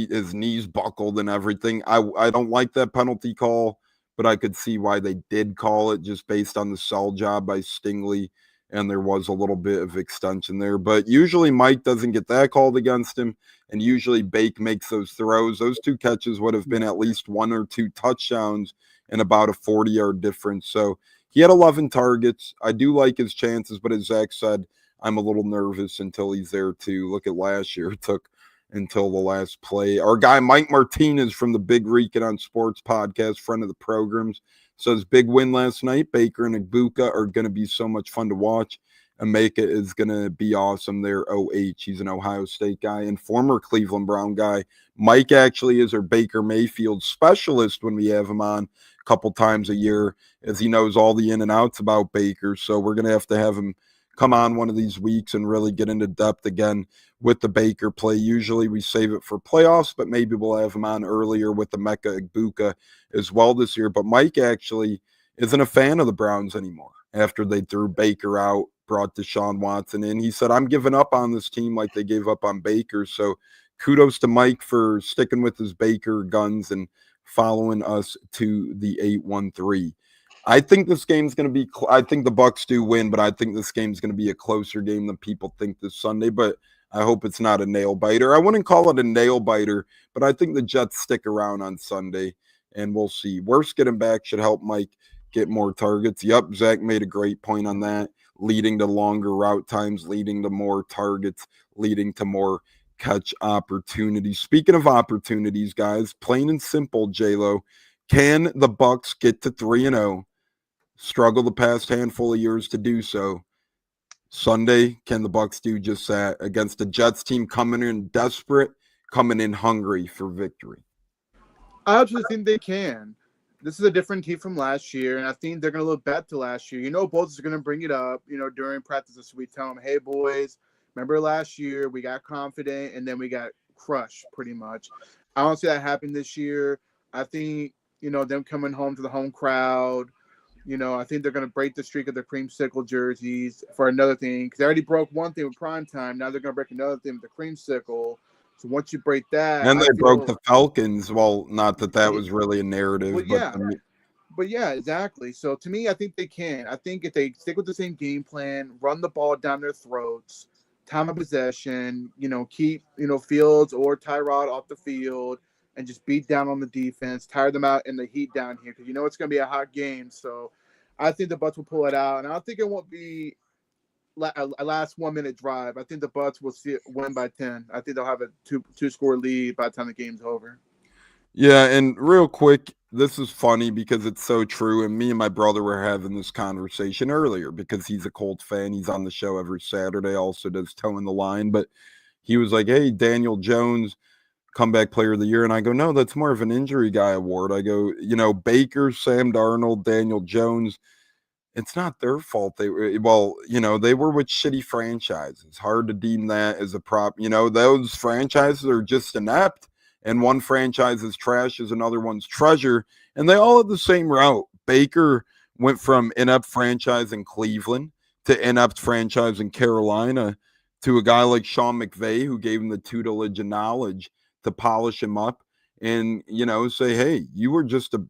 his knees buckled and everything. I don't like that penalty call, but I could see why they did call it just based on the sell job by Stingley. And there was a little bit of extension there. But usually Mike doesn't get that called against him, and usually Bake makes those throws. Those 2 catches would have been at least 1 or 2 touchdowns and about a 40-yard difference. So he had 11 targets. I do like his chances, but as Zach said, I'm a little nervous until he's there too. Look at last year. It took until the last play. Our guy Mike Martinez from the Big Recon on Sports podcast, friend of the programs, says big win last night. Baker and Goedeke are going to be so much fun to watch. Emeka is going to be awesome there. OH, he's an Ohio State guy and former Cleveland Brown guy. Mike actually is our Baker Mayfield specialist when we have him on a couple times a year, as he knows all the in and outs about Baker. So we're going to have him come on one of these weeks and really get into depth again with the Baker play. Usually we save it for playoffs, but maybe we'll have him on earlier with the Emeka Egbuka as well this year. But Mike actually isn't a fan of the Browns anymore after they threw Baker out, brought Deshaun Watson in. He said, I'm giving up on this team like they gave up on Baker. So kudos to Mike for sticking with his Baker guns and following us to the 8-1-3. I think this game's going to be I think the Bucs do win, but I think this game's going to be a closer game than people think this Sunday, but I hope it's not a nail biter. I wouldn't call it a nail biter, but I think the Jets stick around on Sunday, and we'll see. Worst getting back should help Mike get more targets. Yep, Zach made a great point on that, leading to longer route times, leading to more targets, leading to more catch opportunities. Speaking of opportunities, guys, plain and simple, J-Lo, can the Bucs get to 3-0? Struggle the past handful of years to do so. Sunday, can the Bucs do just that against the Jets team coming in desperate, coming in hungry for victory? I absolutely think they can. This is a different team from last year, and I think they're going to look back to last year. Both are going to bring it up, during practice this week, tell them, hey, boys, remember last year we got confident, and then we got crushed pretty much. I don't see that happen this year. I think, them coming home to the home crowd, I think they're going to break the streak of the creamsicle jerseys for another thing, because they already broke one thing with primetime. Now they're going to break another thing with the creamsicle. So once you break that, and they broke the Falcons. Well, not that was really a narrative, but yeah, exactly. So to me, I think they can. I think if they stick with the same game plan, run the ball down their throats, time of possession, keep Fields or Tyrod off the field, and just beat down on the defense, tire them out in the heat down here, because it's going to be a hot game. So I think the Bucs will pull it out, and I don't think it won't be a last 1-minute drive. I think the Bucs will win by 10. I think they'll have a two-score lead by the time the game's over. Yeah, and real quick, this is funny because it's so true, and me and my brother were having this conversation earlier because he's a Colts fan. He's on the show every Saturday, also does Towing the Line, but he was like, hey, Daniel Jones, comeback player of the year. And I go, no, that's more of an injury guy award. I go, Baker, Sam Darnold, Daniel Jones, it's not their fault. They were with shitty franchises. Hard to deem that as a prop. Those franchises are just inept, and one franchise is trash as another one's treasure, and they all have the same route. Baker went from inept franchise in Cleveland to inept franchise in Carolina to a guy like Sean McVay who gave him the tutelage and knowledge to polish him up and, say, hey, you were just a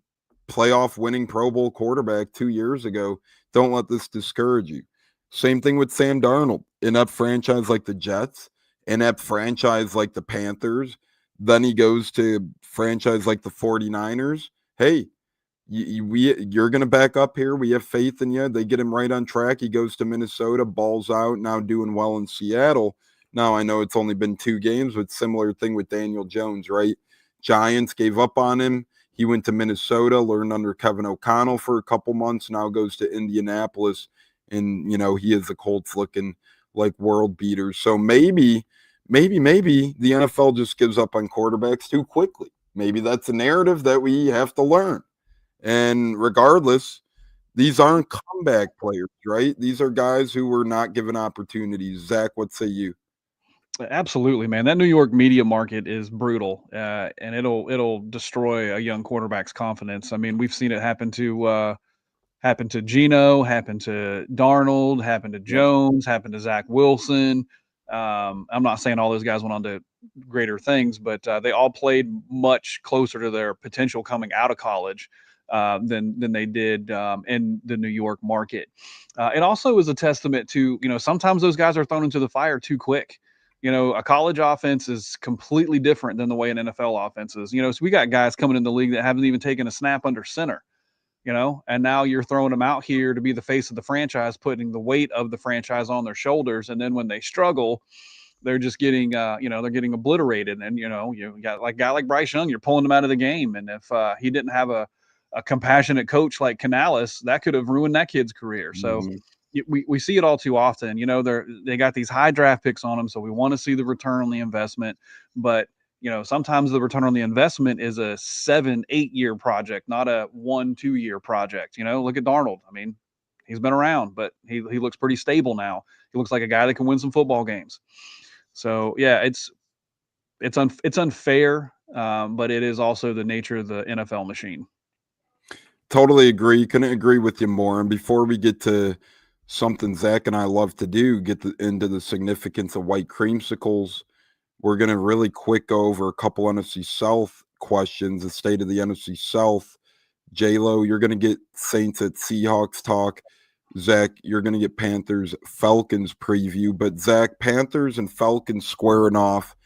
playoff winning Pro Bowl quarterback 2 years ago. Don't let this discourage you. Same thing with Sam Darnold. Inept franchise like the Jets, inept franchise like the Panthers. Then he goes to franchise like the 49ers. Hey, you're going to back up here. We have faith in you. They get him right on track. He goes to Minnesota, balls out, now doing well in Seattle. Now, I know it's only been 2 games, but similar thing with Daniel Jones, right? Giants gave up on him. He went to Minnesota, learned under Kevin O'Connell for a couple months, now goes to Indianapolis, and, he is the Colts looking like world beaters. So maybe the NFL just gives up on quarterbacks too quickly. Maybe that's a narrative that we have to learn. And regardless, these aren't comeback players, right? These are guys who were not given opportunities. Zach, what say you? Absolutely, man. That New York media market is brutal, and it'll destroy a young quarterback's confidence. I mean, we've seen it happen to Geno, happen to Darnold, happen to Jones, happen to Zach Wilson. I'm not saying all those guys went on to greater things, but they all played much closer to their potential coming out of college than they did in the New York market. It also is a testament to, sometimes those guys are thrown into the fire too quick. A college offense is completely different than the way an NFL offense is. So we got guys coming in the league that haven't even taken a snap under center, and now you're throwing them out here to be the face of the franchise, putting the weight of the franchise on their shoulders. And then when they struggle, they're just getting, they're getting obliterated. And, you got like a guy like Bryce Young, you're pulling him out of the game. And if he didn't have a compassionate coach like Canales, that could have ruined that kid's career. So we see it all too often. They got these high draft picks on them, so we want to see the return on the investment. But sometimes the return on the investment is a 7-8 year project, not a 1-2 year project. Look at Darnold. I mean, he's been around, but he looks pretty stable now. He looks like a guy that can win some football games. So yeah, it's unfair, but it is also the nature of the NFL machine. Totally agree. Couldn't agree with you more. And before we get to something Zach and I love to do, into the significance of white creamsicles, we're going to really quick go over a couple NFC South questions, the state of the NFC South. J-Lo, you're going to get Saints at Seahawks talk. Zach, you're going to get Panthers Falcons preview. But Zach, Panthers and Falcons squaring off.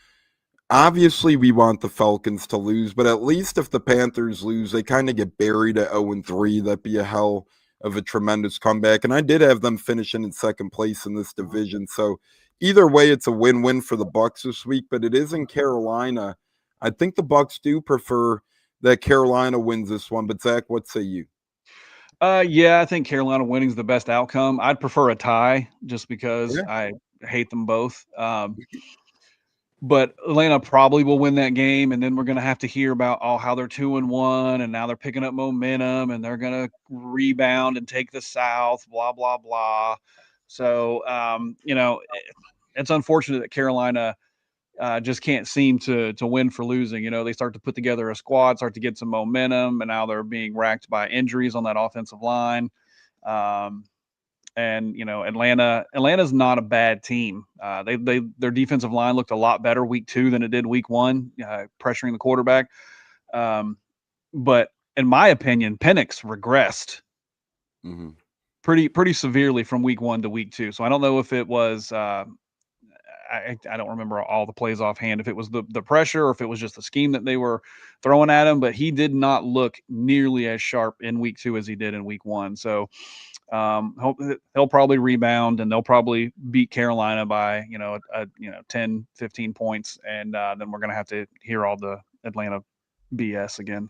Obviously, we want the Falcons to lose, but at least if the Panthers lose, they kind of get buried at 0-3. That'd be a hell of a tremendous comeback. And I did have them finishing in second place in this division. So either way, it's a win-win for the Bucs this week, but it is in Carolina. I think the Bucs do prefer that Carolina wins this one. But Zach, what say you? Yeah, I think Carolina winning is the best outcome. I'd prefer a tie just because I hate them both. But Atlanta probably will win that game, and then we're going to have to hear about how they're 2-1, and now they're picking up momentum, and they're going to rebound and take the South, blah, blah, blah. So, it's unfortunate that Carolina just can't seem to win for losing. They start to put together a squad, start to get some momentum, and now they're being racked by injuries on that offensive line. And Atlanta's not a bad team. Their defensive line looked a lot better week 2 than it did week 1, pressuring the quarterback. But in my opinion, Penix regressed pretty severely from week 1 to week 2. So I don't know if it was I don't remember all the plays offhand, if it was the pressure or if it was just the scheme that they were throwing at him, but he did not look nearly as sharp in week 2 as he did in week 1. So he'll probably rebound, and they'll probably beat Carolina by 10, 15 points, and then we're gonna have to hear all the Atlanta BS again.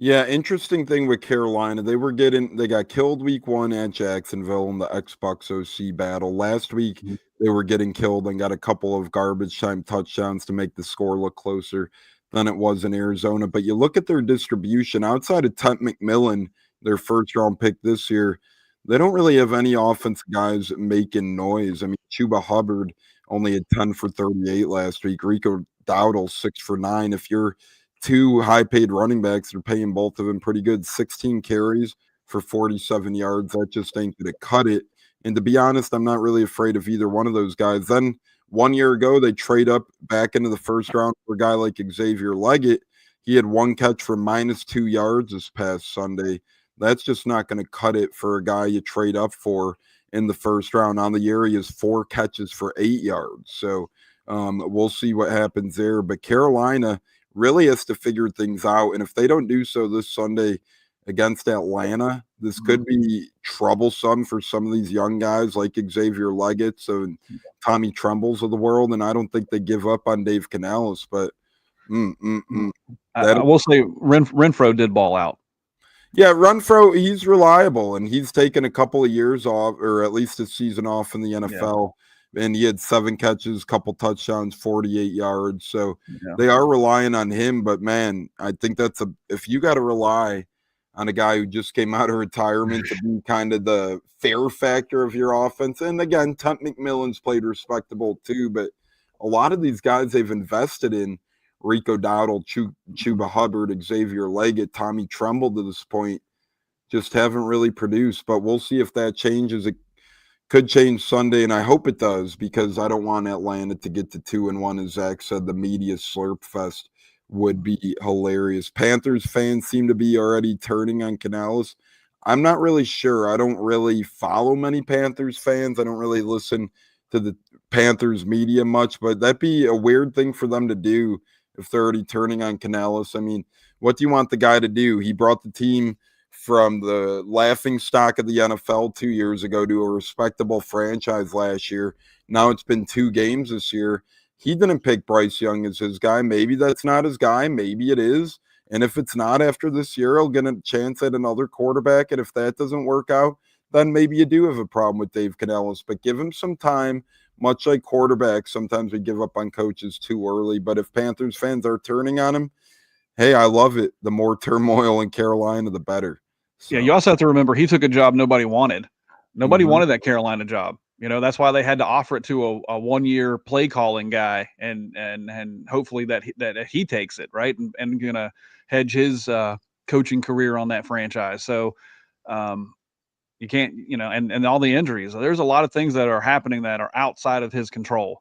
Yeah, interesting thing with Carolina, they got killed week 1 at Jacksonville in the Xbox OC battle. Last week they were getting killed and got a couple of garbage time touchdowns to make the score look closer than it was in Arizona. But you look at their distribution outside of Tent McMillan, their first round pick this year. they don't really have any offense guys making noise. I mean, Chuba Hubbard only had 10 for 38 last week. Rico Dowdle 6 for 9. If you're two high-paid running backs, they're paying both of them pretty good. 16 carries for 47 yards. That just ain't going to cut it. And to be honest, I'm not really afraid of either one of those guys. Then 1 year ago, they trade up back into the first round for a guy like Xavier Leggett. He had one catch for -2 yards this past Sunday. That's just not going to cut it for a guy you trade up for in the first round. On the year, he has 4 catches for 8 yards. So we'll see what happens there. But Carolina really has to figure things out. And if they don't do so this Sunday against Atlanta, this could be troublesome for some of these young guys like Xavier Leggett and Tommy Trembles of the world. And I don't think they give up on Dave Canales, but I will say Renfro did ball out. Yeah, Renfro, he's reliable, and he's taken a couple of years off, or at least a season off in the NFL. Yeah. And he had 7 catches, couple touchdowns, 48 yards. So they are relying on him. But man, I think if you got to rely on a guy who just came out of retirement to be kind of the fair factor of your offense. And again, Temp McMillan's played respectable too, but a lot of these guys they've invested in, Rico Dowdle, Chuba Hubbard, Xavier Leggett, Tommy Tremble to this point, just haven't really produced. But we'll see if that changes. It could change Sunday, and I hope it does, because I don't want Atlanta to get to 2-1. As Zach said, the media slurp fest would be hilarious. Panthers fans seem to be already turning on Canales. I'm not really sure. I don't really follow many Panthers fans. I don't really listen to the Panthers media much, but that'd be a weird thing for them to do if they're already turning on Canales. I mean, what do you want the guy to do? He brought the team from the laughing stock of the NFL 2 years ago to a respectable franchise last year. Now it's been 2 games this year. He didn't pick Bryce Young as his guy. Maybe that's not his guy. Maybe it is. And if it's not after this year, he'll get a chance at another quarterback. And if that doesn't work out, then maybe you do have a problem with Dave Canales. But give him some time. Much like quarterbacks, sometimes we give up on coaches too early. But if Panthers fans are turning on him, hey, I love it. The more turmoil in Carolina, the better. So. Yeah, you also have to remember he took a job nobody wanted. Nobody wanted that Carolina job. You know, that's why they had to offer it to a 1-year play calling guy, and hopefully that he takes it, right, and gonna hedge his coaching career on that franchise. So you can't, and all the injuries. There's a lot of things that are happening that are outside of his control.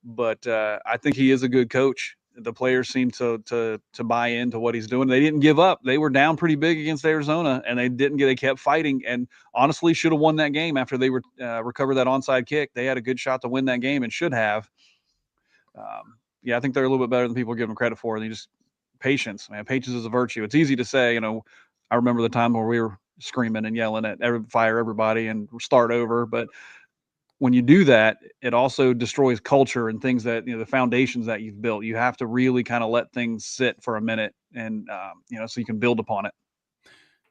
But I think he is a good coach. The players seem to buy into what he's doing. They didn't give up. They were down pretty big against Arizona, and they kept fighting, and honestly should have won that game after they recovered that onside kick. They had a good shot to win that game and should have. I think they're a little bit better than people give them credit for. They just patience, man. Patience is a virtue. It's easy to say, I remember the time where we were screaming and yelling at fire everybody and start over, but when you do that, it also destroys culture and things that, the foundations that you've built. You have to really kind of let things sit for a minute and, so you can build upon it.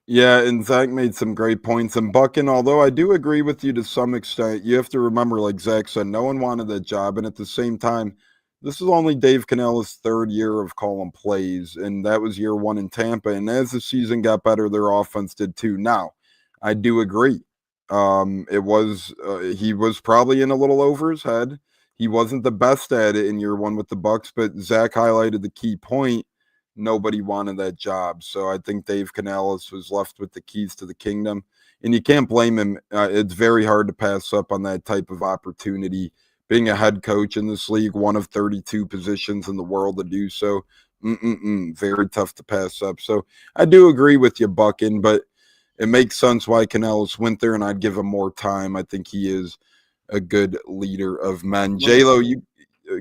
Yeah, and Zach made some great points. And Buckin, although I do agree with you to some extent, you have to remember, like Zach said, no one wanted that job. And at the same time, this is only Dave Canales' 3rd year of calling plays, and that was year 1 in Tampa. And as the season got better, their offense did too. Now, I do agree. He was probably in a little over his head. He wasn't the best at it in year 1 with the Bucs, but Zach highlighted the key point. Nobody wanted that job. So I think Dave Canales was left with the keys to the kingdom, and you can't blame him. It's very hard to pass up on that type of opportunity. Being a head coach in this league, one of 32 positions in the world to do so, very tough to pass up. So I do agree with you, Buckin, but it makes sense why Canales went there, and I'd give him more time. I think he is a good leader of men. J-Lo,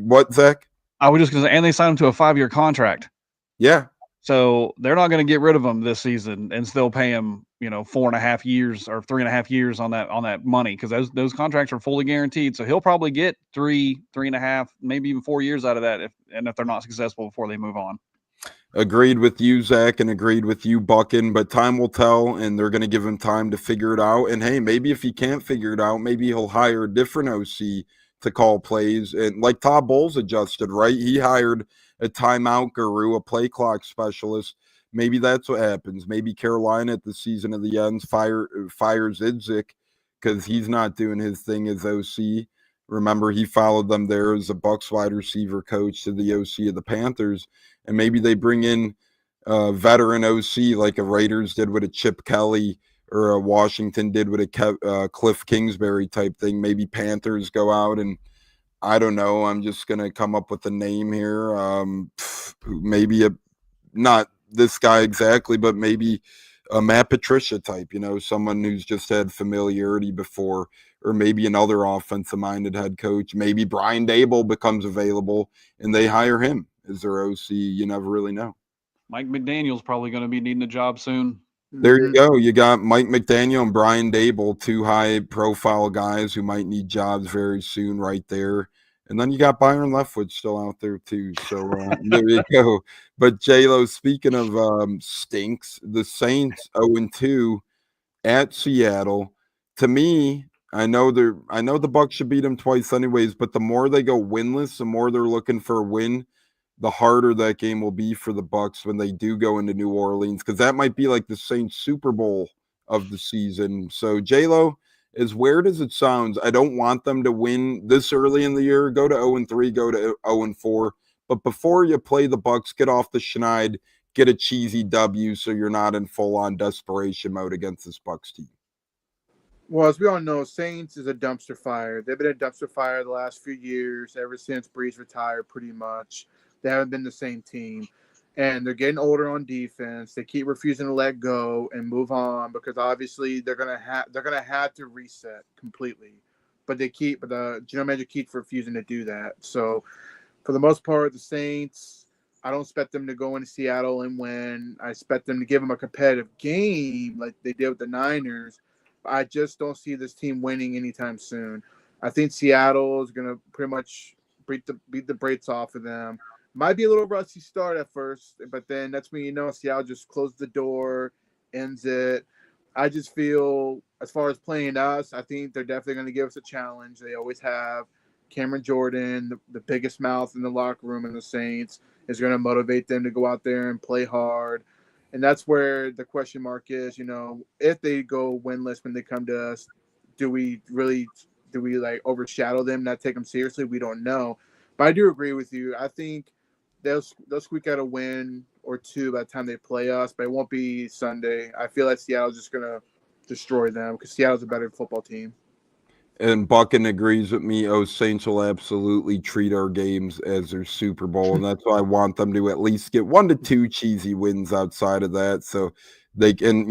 what, Zach? I was just going to say, and they signed him to a 5-year contract. Yeah. So they're not going to get rid of him this season and still pay him, 4.5 years or 3.5 years on that money, because those contracts are fully guaranteed. So he'll probably get 3.5, maybe even 4 years out of that if they're not successful before they move on. Agreed with you, Zach, and agreed with you, Buckin, but time will tell, and they're going to give him time to figure it out. And, hey, maybe if he can't figure it out, maybe he'll hire a different OC to call plays. And like Todd Bowles adjusted, right? He hired a timeout guru, a play clock specialist maybe that's what happens. Maybe Carolina at the season of the ends fires Idzik because he's not doing his thing as OC. Remember, he followed them there as a Bucs wide receiver coach to the OC of the Panthers, and maybe they bring in veteran OC like a Raiders did with a Chip Kelly or a Washington did with a Cliff Kingsbury type thing. Maybe Panthers go out and I don't know. I'm just gonna come up with a name here. Maybe not this guy exactly, but maybe a Matt Patricia type. Someone who's just had familiarity before, or maybe another offensive-minded head coach. Maybe Brian Dable becomes available and they hire him as their OC. You never really know. Mike McDaniel's probably going to be needing a job soon. There you go. You got Mike McDaniel and Brian Dable, two high-profile guys who might need jobs very soon right there. And then you got Byron Leftwich still out there too. So there you go. But J-Lo, speaking of stinks, the Saints 0-2 at Seattle. To me, I know the Bucs should beat them twice anyways, but the more they go winless, the more they're looking for a win, the harder that game will be for the Bucs when they do go into New Orleans, because that might be like the Saints Super Bowl of the season. So J-Lo, as weird as it sounds, I don't want them to win this early in the year. Go to 0-3, go to 0-4. But before you play the Bucs, get off the schneid, get a cheesy W so you're not in full-on desperation mode against this Bucs team. Well, as we all know, Saints is a dumpster fire. They've been a dumpster fire the last few years, ever since Breeze retired pretty much. They haven't been the same team. And they're getting older on defense. They keep refusing to let go and move on because obviously they're gonna have to reset completely. But the general manager keeps refusing to do that. So for the most part, the Saints, I don't expect them to go into Seattle and win. I expect them to give them a competitive game like they did with the Niners. I just don't see this team winning anytime soon. I think Seattle is gonna pretty much beat the brakes off of them. Might be a little rusty start at first, but then that's when Seattle just closed the door, ends it. I just feel, as far as playing us, I think they're definitely going to give us a challenge. They always have. Cameron Jordan, the biggest mouth in the locker room in the Saints, is going to motivate them to go out there and play hard. And that's where the question mark is, if they go winless when they come to us, do we like overshadow them, not take them seriously? We don't know. But I do agree with you. I think they'll squeak out a win or two by the time they play us, but it won't be Sunday. I feel like Seattle's just going to destroy them because Seattle's a better football team. And Buchan agrees with me. Saints will absolutely treat our games as their Super Bowl, and that's why I want them to at least get 1 to 2 cheesy wins outside of that. So they can,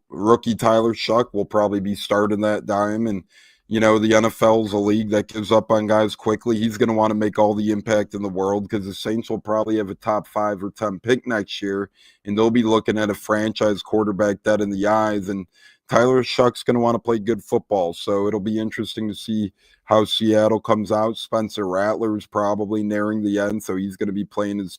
rookie Tyler Shuck will probably be starting that dime, and the NFL's a league that gives up on guys quickly. He's going to want to make all the impact in the world because the Saints will probably have a top 5 or 10 pick next year, and they'll be looking at a franchise quarterback dead in the eyes. And Tyler Shuck's going to want to play good football, so it'll be interesting to see how Seattle comes out. Spencer Rattler is probably nearing the end, so he's going to be playing his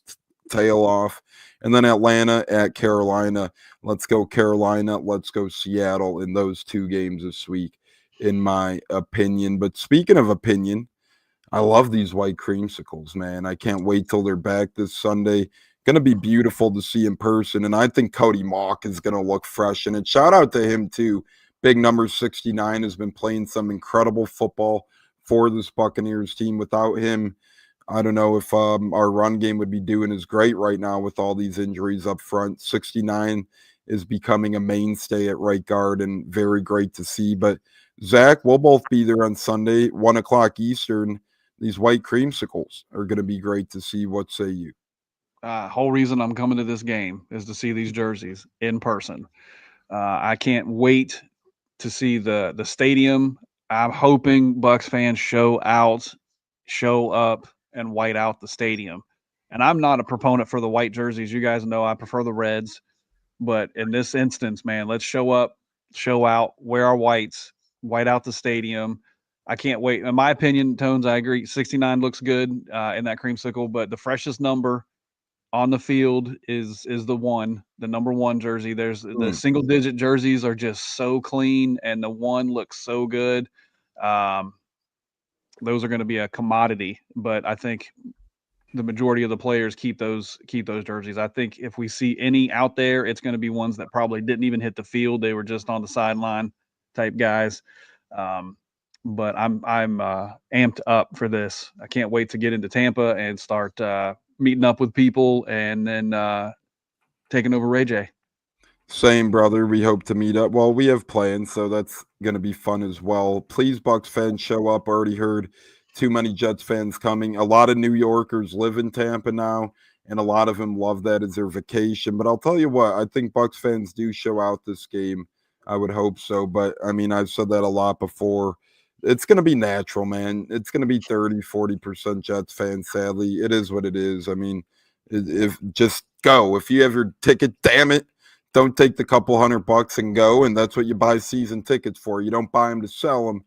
tail off. And then Atlanta at Carolina. Let's go Carolina. Let's go Seattle in those 2 games this week, in my opinion. But speaking of opinion, I love these white creamsicles, man. I can't wait till they're back this Sunday. Going to be beautiful to see in person, and I think Cody Mauch is going to look fresh. And shout out to him too. Big number 69 has been playing some incredible football for this Buccaneers team. Without him, I don't know if our run game would be doing as great right now with all these injuries up front. 69 is becoming a mainstay at right guard, and very great to see. But Zach, we'll both be there on Sunday, 1 o'clock Eastern. These white creamsicles are going to be great to see. What say you? Whole reason I'm coming to this game is to see these jerseys in person. I can't wait to see the stadium. I'm hoping Bucs fans show up, and white out the stadium. And I'm not a proponent for the white jerseys. You guys know I prefer the reds. But in this instance, man, let's show up, show out, wear our whites, white out the stadium. I can't wait. In my opinion, Tones, I agree. 69 looks good in that creamsicle, but the freshest number on the field is the number 1 jersey. There's the single digit jerseys are just so clean, and the 1 looks so good. Those are going to be a commodity, but I think the majority of the players keep those jerseys. I think if we see any out there, it's going to be ones that probably didn't even hit the field. They were just on the sideline type guys. But I'm amped up for this. I can't wait to get into Tampa and start meeting up with people and then taking over Ray J. Same, brother. We hope to meet up. Well, we have plans, so that's going to be fun as well. Please, Bucs fans, show up. Already heard too many Jets fans coming. A lot of New Yorkers live in Tampa now, and a lot of them love that as their vacation. But I'll tell you what, I think Bucs fans do show out this game. I would hope so. But, I mean, I've said that a lot before. It's going to be natural, man. It's going to be 30-40% Jets fans, sadly. It is what it is. I mean, if just go. If you have your ticket, damn it. Don't take the couple $100 and go, and that's what you buy season tickets for. You don't buy them to sell them,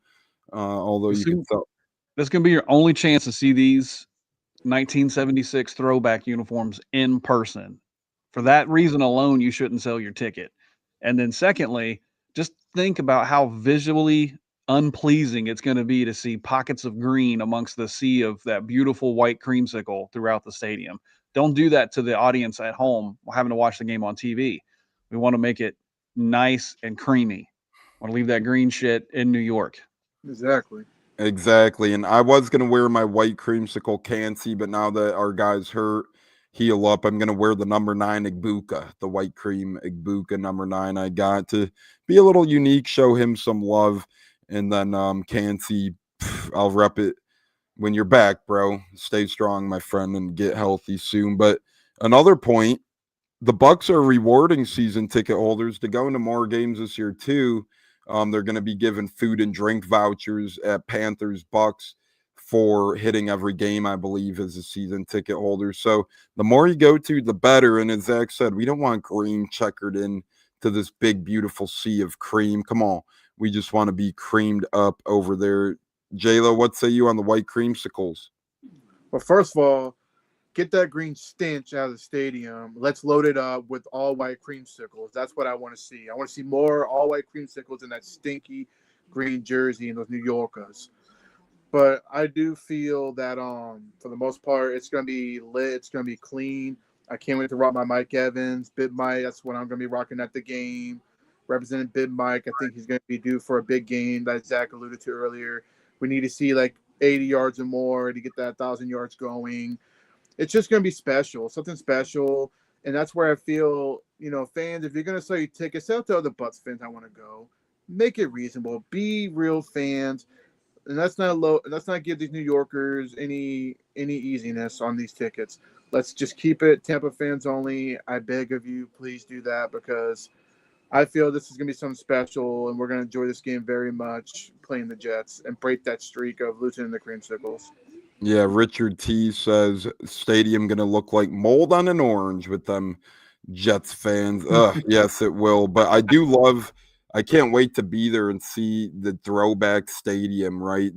although you can sell. That's going to be your only chance to see these 1976 throwback uniforms in person. For that reason alone, you shouldn't sell your ticket. And then secondly, just think about how visually unpleasing it's going to be to see pockets of green amongst the sea of that beautiful white creamsicle throughout the stadium. Don't do that to the audience at home having to watch the game on TV. We want to make it nice and creamy. Want to leave that green shit in New York. Exactly. And I was going to wear my white creamsicle Kancey, but now that our guy's hurt, heal up, I'm going to wear the number 9 Goedeke, the white cream Goedeke number 9 I got to be a little unique, show him some love. And then Kancey, I'll rep it when you're back, bro. Stay strong, my friend, and get healthy soon. But another point, the Bucs are rewarding season ticket holders to go into more games this year too. They're going to be given food and drink vouchers at Panthers Bucs for hitting every game, I believe, as a season ticket holder. So the more you go to, the better. And as Zach said, we don't want green checkered in to this big, beautiful sea of cream. Come on. We just want to be creamed up over there. J-Lo, what say you on the white creamsicles? Well, first of all, get that green stench out of the stadium. Let's load it up with all white creamsicles. That's what I want to see. I want to see more all white creamsicles in that stinky green jersey and those New Yorkers. But I do feel that for the most part, it's going to be lit. It's going to be clean. I can't wait to rock my Mike Evans, Big Mike. That's what I'm going to be rocking at the game. Representing Big Mike, I think he's going to be due for a big game that Zach alluded to earlier. We need to see like 80 yards or more to get that 1,000 yards going. It's just going to be special, something special. And that's where I feel, fans, if you're going to sell your tickets, sell to other Bucs fans I want to go. Make it reasonable. Be real fans. And let's not give these New Yorkers any easiness on these tickets. Let's just keep it Tampa fans only. I beg of you, please do that, because I feel this is going to be something special, and we're going to enjoy this game very much playing the Jets and break that streak of losing the creamsicles. Yeah, Richard T says stadium going to look like mold on an orange with them Jets fans. Yes, it will. But I can't wait to be there and see the throwback stadium, right?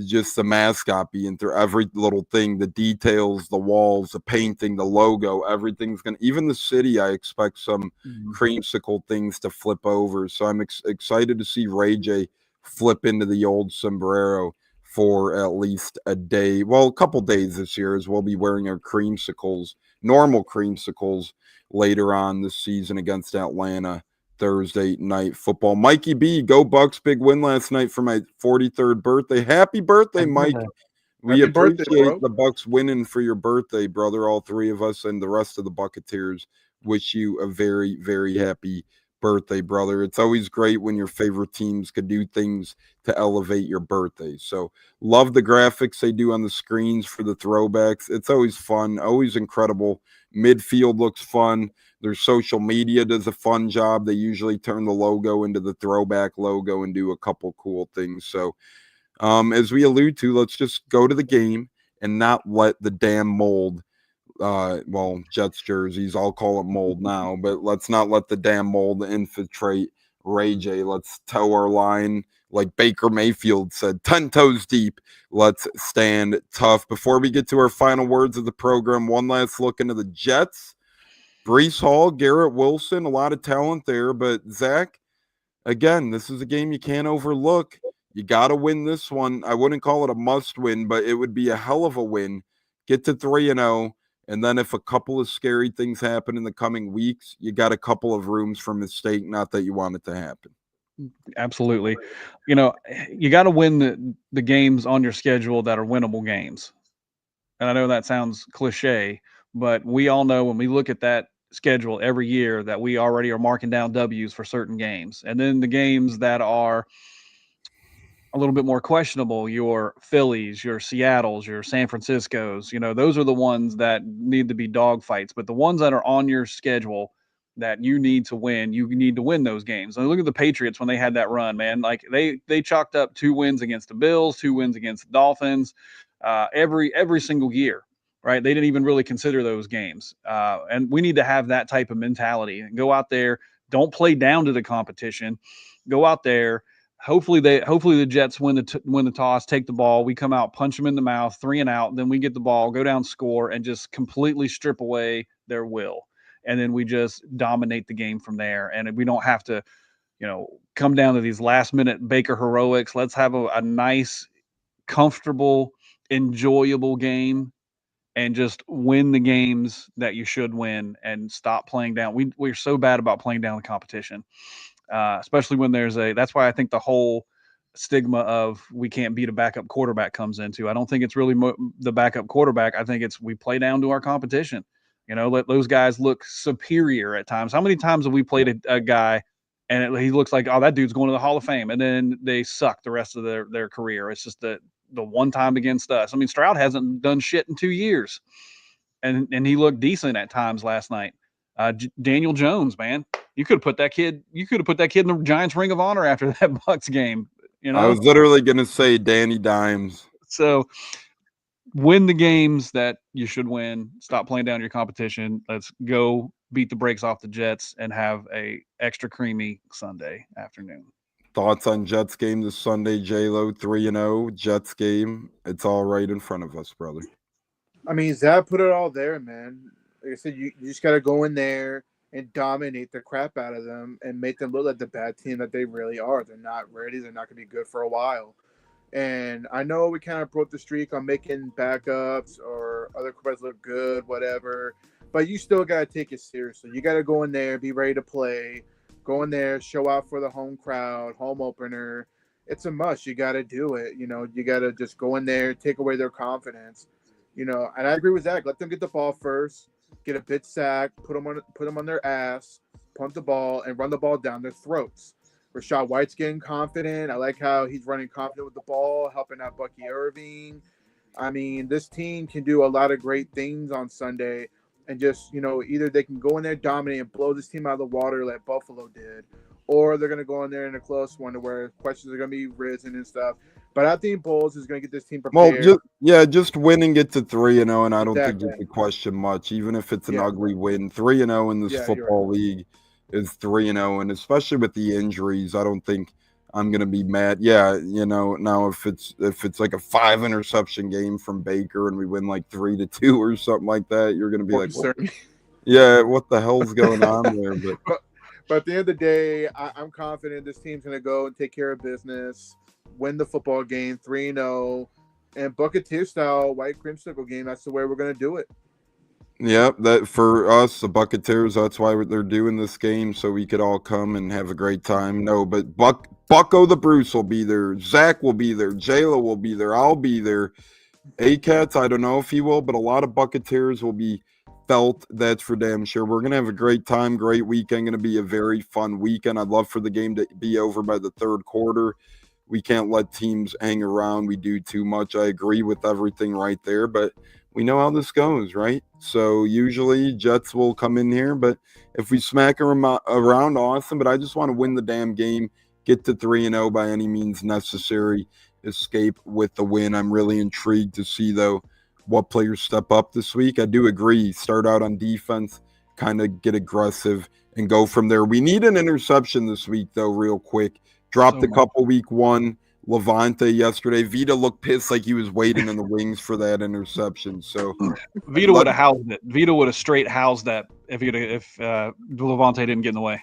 Just the mascot being through every little thing, the details, the walls, the painting, the logo, everything's going to, even the city, I expect some creamsicle things to flip over. So I'm excited to see Ray J flip into the old sombrero for at least a day. Well, a couple days this year, as we'll be wearing our creamsicles, normal creamsicles later on this season against Atlanta. Thursday night football. Mikey B, go Bucs! Big win last night for my 43rd birthday. Happy birthday, Mike. We appreciate the Bucs winning for your birthday, brother. All three of us and the rest of the Buccateers wish you a very, very happy birthday, brother. It's always great when your favorite teams could do things to elevate your birthday. So love the graphics they do on the screens for the throwbacks. It's always fun, always incredible. Midfield looks fun. Their social media does a fun job. They usually turn the logo into the throwback logo and do a couple cool things. So as we allude to, let's just go to the game and not let the damn mold, Jets jerseys, I'll call it mold now, but let's not let the damn mold infiltrate Ray J. Let's toe our line, like Baker Mayfield said, 10 toes deep. Let's stand tough. Before we get to our final words of the program, one last look into the Jets. Breece Hall, Garrett Wilson, a lot of talent there. But, Zach, again, this is a game you can't overlook. You got to win this one. I wouldn't call it a must win, but it would be a hell of a win get to 3-0. And then if a couple of scary things happen in the coming weeks, you got a couple of rooms for mistake, not that you want it to happen. Absolutely. You know, you got to win the games on your schedule that are winnable games. And I know that sounds cliche, but we all know when we look at that schedule every year that we already are marking down W's for certain games. And then the games that are a little bit more questionable, your Phillies, your Seattles, your San Franciscos, those are the ones that need to be dogfights. But the ones that are on your schedule that you need to win those games. And look at the Patriots when they had that run, man. Like they chalked up 2 wins against the Bills, 2 wins against the Dolphins, every single year, right? They didn't even really consider those games. And we need to have that type of mentality and go out there. Don't play down to the competition. Go out there. Hopefully the Jets win the toss, take the ball. We come out, punch them in the mouth, 3 and out. Then we get the ball, go down, score, and just completely strip away their will. And then we just dominate the game from there. And we don't have to, come down to these last minute Baker heroics. Let's have a nice, comfortable, enjoyable game and just win the games that you should win and stop playing down. We're so bad about playing down the competition. Especially when that's why I think the whole stigma of we can't beat a backup quarterback comes into. I don't think it's really the backup quarterback. I think it's we play down to our competition. Let those guys look superior at times. How many times have we played a guy and he looks like, oh, that dude's going to the Hall of Fame, and then they suck the rest of their career? It's just the one time against us. I mean, Stroud hasn't done shit in 2 years, and he looked decent at times last night. Daniel Jones, man. You could have put that kid in the Giants Ring of Honor after that Bucs game. I was literally going to say Danny Dimes. So win the games that you should win. Stop playing down your competition. Let's go beat the brakes off the Jets and have a extra creamy Sunday afternoon. Thoughts on Jets game this Sunday, J-Lo, 3-0, Jets game. It's all right in front of us, brother. I mean, Zach put it all there, man. Like I said, you just got to go in there and dominate the crap out of them and make them look like the bad team that they really are. They're not ready. They're not going to be good for a while. And I know we kind of broke the streak on making backups or other quarterbacks look good, whatever. But you still got to take it seriously. You got to go in there, be ready to play. Go in there, show out for the home crowd, home opener. It's a must. You got to do it. You got to just go in there, take away their confidence. And I agree with Zach. Let them get the ball first. Get a bit sack, put them on their ass, punt the ball, and run the ball down their throats. Rashad White's getting confident. I like how he's running confident with the ball, helping out Bucky Irving. I mean, this team can do a lot of great things on Sunday, and just either they can go in there, dominate, and blow this team out of the water like Buffalo did, or they're going to go in there in a close one to where questions are going to be risen and stuff. But I think Bowles is going to get this team prepared. Well, just win and get to 3-0, and I don't think you can question much, even if it's an ugly win. 3-0 in this football league is 3-0, and especially with the injuries, I don't think I'm going to be mad. Yeah, now if it's like a 5 interception game from Baker and we win like 3-2 or something like that, you're going to be like, what the hell's going on there? But at the end of the day, I'm confident this team's going to go and take care of business. Win the football game 3-0 and Buccateer style white creamsicle game. That's the way we're going to do it. Yeah, that for us, the Buccateers, that's why they're doing this game, so we could all come and have a great time. No, but Bucko the Bruce will be there. Zach will be there. Jayla will be there. I'll be there. A-Cats, I don't know if he will, but a lot of Buccateers will be felt. That's for damn sure. We're going to have a great time, great weekend. Going to be a very fun weekend. I'd love for the game to be over by the third quarter. We can't let teams hang around. We do too much. I agree with everything right there, but we know how this goes, right? So usually Jets will come in here, but if we smack them around, awesome. But I just want to win the damn game, get to 3-0 by any means necessary, escape with the win. I'm really intrigued to see, though, what players step up this week. I do agree. Start out on defense, kind of get aggressive, and go from there. We need an interception this week, though, real quick. Dropped a couple week one. Levante yesterday. Vita looked pissed like he was waiting in the wings for that interception. So Vita would have housed it. Vita would have straight housed that if Levante didn't get in the way.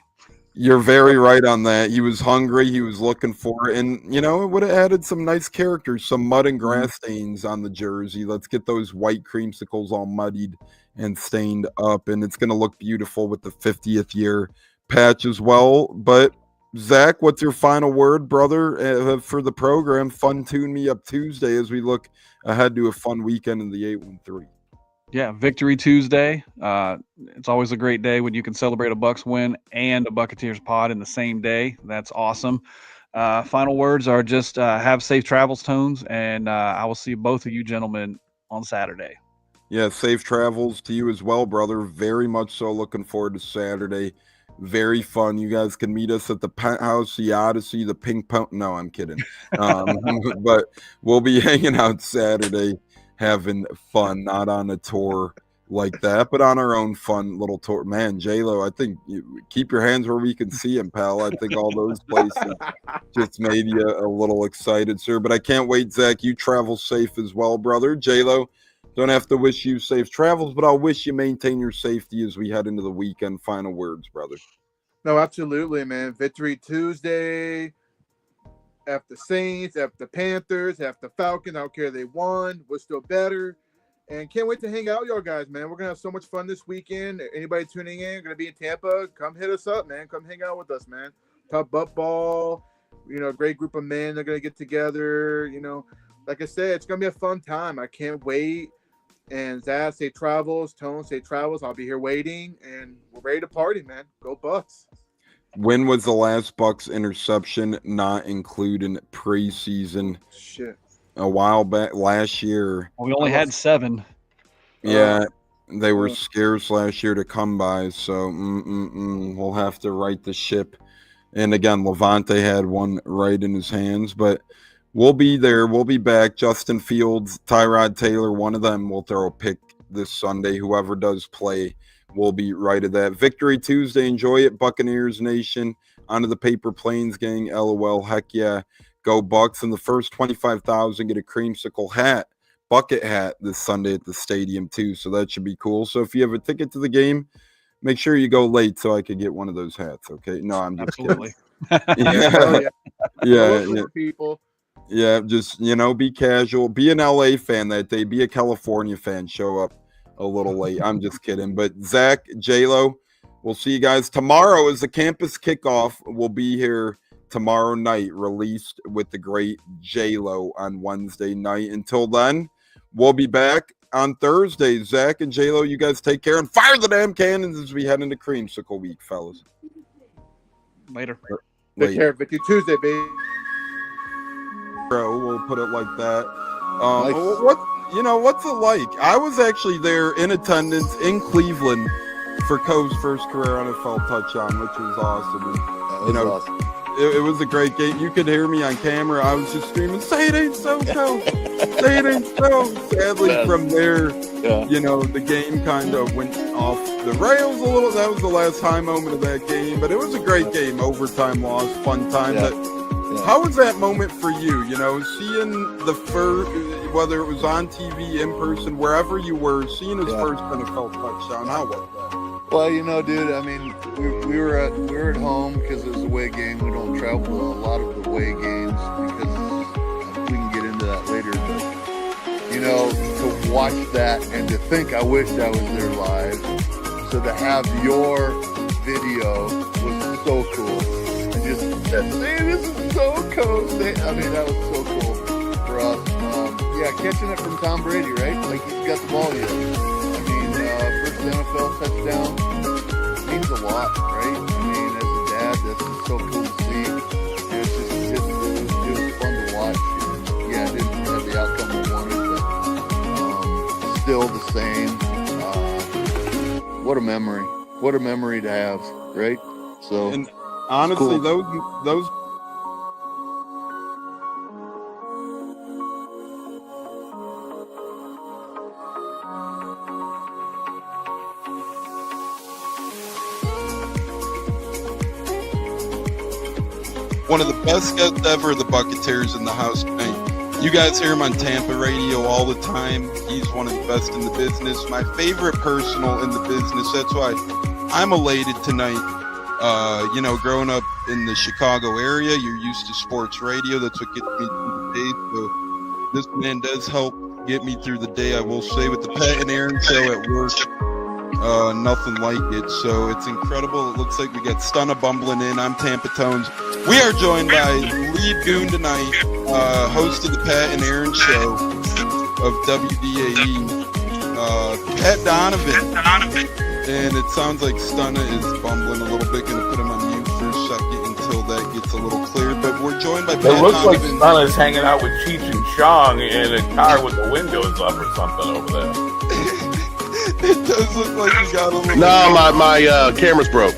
You're very right on that. He was hungry. He was looking for it. And, it would have added some nice characters, some mud and grass stains on the jersey. Let's get those white creamsicles all muddied and stained up. And it's going to look beautiful with the 50th year patch as well. But, Zach, what's your final word, brother, for the program? Fun Tune Me Up Tuesday as we look ahead to a fun weekend in the 813. Yeah, Victory Tuesday. It's always a great day when you can celebrate a Bucs win and a Buccateers pod in the same day. That's awesome. Final words are just have safe travels, Tones, and I will see both of you gentlemen on Saturday. Yeah, safe travels to you as well, brother. Very much so looking forward to Saturday. Very fun. You guys can meet us at the Penthouse, the Odyssey, the Pink Pump. No, I'm kidding. But we'll be hanging out Saturday, having fun, not on a tour like that, but on our own fun little tour. Man, J-Lo, I think you keep your hands where we can see him, pal. I think all those places just made you a little excited, sir. But I can't wait, Zach. You travel safe as well, brother. J-Lo, don't have to wish you safe travels, but I'll wish you maintain your safety as we head into the weekend. Final words, brother. No, absolutely, man. Victory Tuesday. After Saints, after Panthers, after Falcons. I don't care. They won. We're still better. And can't wait to hang out with y'all guys, man. We're going to have so much fun this weekend. Anybody tuning in, going to be in Tampa, come hit us up, man. Come hang out with us, man. Talk football. Great group of men. They're going to get together. Like I said, it's going to be a fun time. I can't wait. And Zach, safe travels. Tone, safe travels. I'll be here waiting. And we're ready to party, man. Go Bucs. When was the last Bucs interception not including preseason? Shit. A while back, last year. Well, we only had 7. Yeah, they were scarce last year to come by, so we'll have to right the ship. And again, Levante had one right in his hands, but we'll be there. We'll be back. Justin Fields, Tyrod Taylor, one of them will throw a pick this Sunday. Whoever does play will be right at that. Victory Tuesday. Enjoy it, Buccaneers Nation. Onto the paper planes, gang. LOL. Heck yeah. Go Bucs. And the first 25,000 get a creamsicle hat, bucket hat this Sunday at the stadium too. So that should be cool. So if you have a ticket to the game, make sure you go late so I could get one of those hats. Okay. No, I'm just Absolutely. kidding. Yeah. People. Yeah. Just, be casual. Be an LA fan that day. Be a California fan. Show up a little late. I'm just kidding. But Zach, J-Lo, we'll see you guys tomorrow as the campus kickoff. We'll be here tomorrow night, released with the great J-Lo on Wednesday night. Until then, we'll be back on Thursday. Zach and J-Lo, you guys take care and fire the damn cannons as we head into Creamsicle Week, fellas. Later. Take care. Victory Tuesday, baby. Bro, we'll put it like that. Nice. What's it like? I was actually there in attendance in Cleveland for Coe's first career NFL touchdown, which was awesome. And, Awesome. It was a great game. You could hear me on camera. I was just screaming, "Say it ain't so, Coe! Say it ain't so!" Sadly, from there, the game kind of went off the rails a little. That was the last high moment of that game, but it was a great game. Overtime loss, fun time. Yeah. But how was that moment for you? Seeing the first, whether it was on TV, in person, wherever you were, seeing his first NFL touchdown. How was that? Well, dude, I mean, we were at home because it was a away game. We don't travel to a lot of the away games because we can get into that later. But, to watch that and to think I wished I was there live. So to have your video was so cool. And just that, hey, this is so cool. I mean, that was so cool for us. Catching it from Tom Brady, right? Like he's got the ball yet. I mean, first NFL touchdown means a lot, right? I mean, as a dad, that's just so cool to see. It was fun to watch. And, it didn't have the outcome we wanted, but still the same. What a memory! What a memory to have, right? So, and honestly, cool. those. One of the best guests ever, the Buccateers in the house. You guys hear him on Tampa radio all the time. He's one of the best in the business. My favorite personal in the business. That's why I'm elated tonight Growing up in the Chicago area, you're used to sports radio. That's what gets me through the day. So this man does help get me through the day, I will say, with the Pat and Aaron show at work. Nothing like it. So it's incredible. It looks like we got Stunna bumbling in. I'm Tampa Tones. We are joined by lead goon tonight, host of the Pat and Aaron show of WDAE, Pat Donovan. And it sounds like Stunna is bumbling a little bit. Going to put him on mute for a second until that gets a little clear. But we're joined by Pat It looks like Donovan. Stunna's hanging out with Cheech and Chong in a car with the windows up or something over there. It does look like we got a little. No, my camera's broke.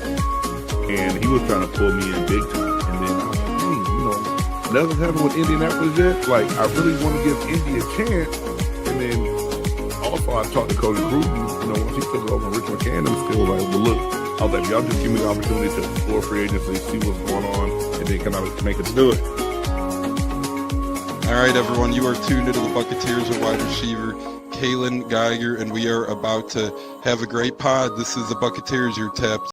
And he was trying to pull me in big time. And then I was like, dang, nothing's happened with Indianapolis yet. Like, I really want to give Indy a chance. And then also I talked to Cody Gruden, once he took over Rich McCann, it was still like, well, look, I was like, y'all just give me the opportunity to explore free agency, see what's going on, and then kind of make us do it. All right, everyone, you are tuned into the Buccateers of wide receiver Kalen Geiger, and we are about to have a great pod. This is the Buccateers, your taps.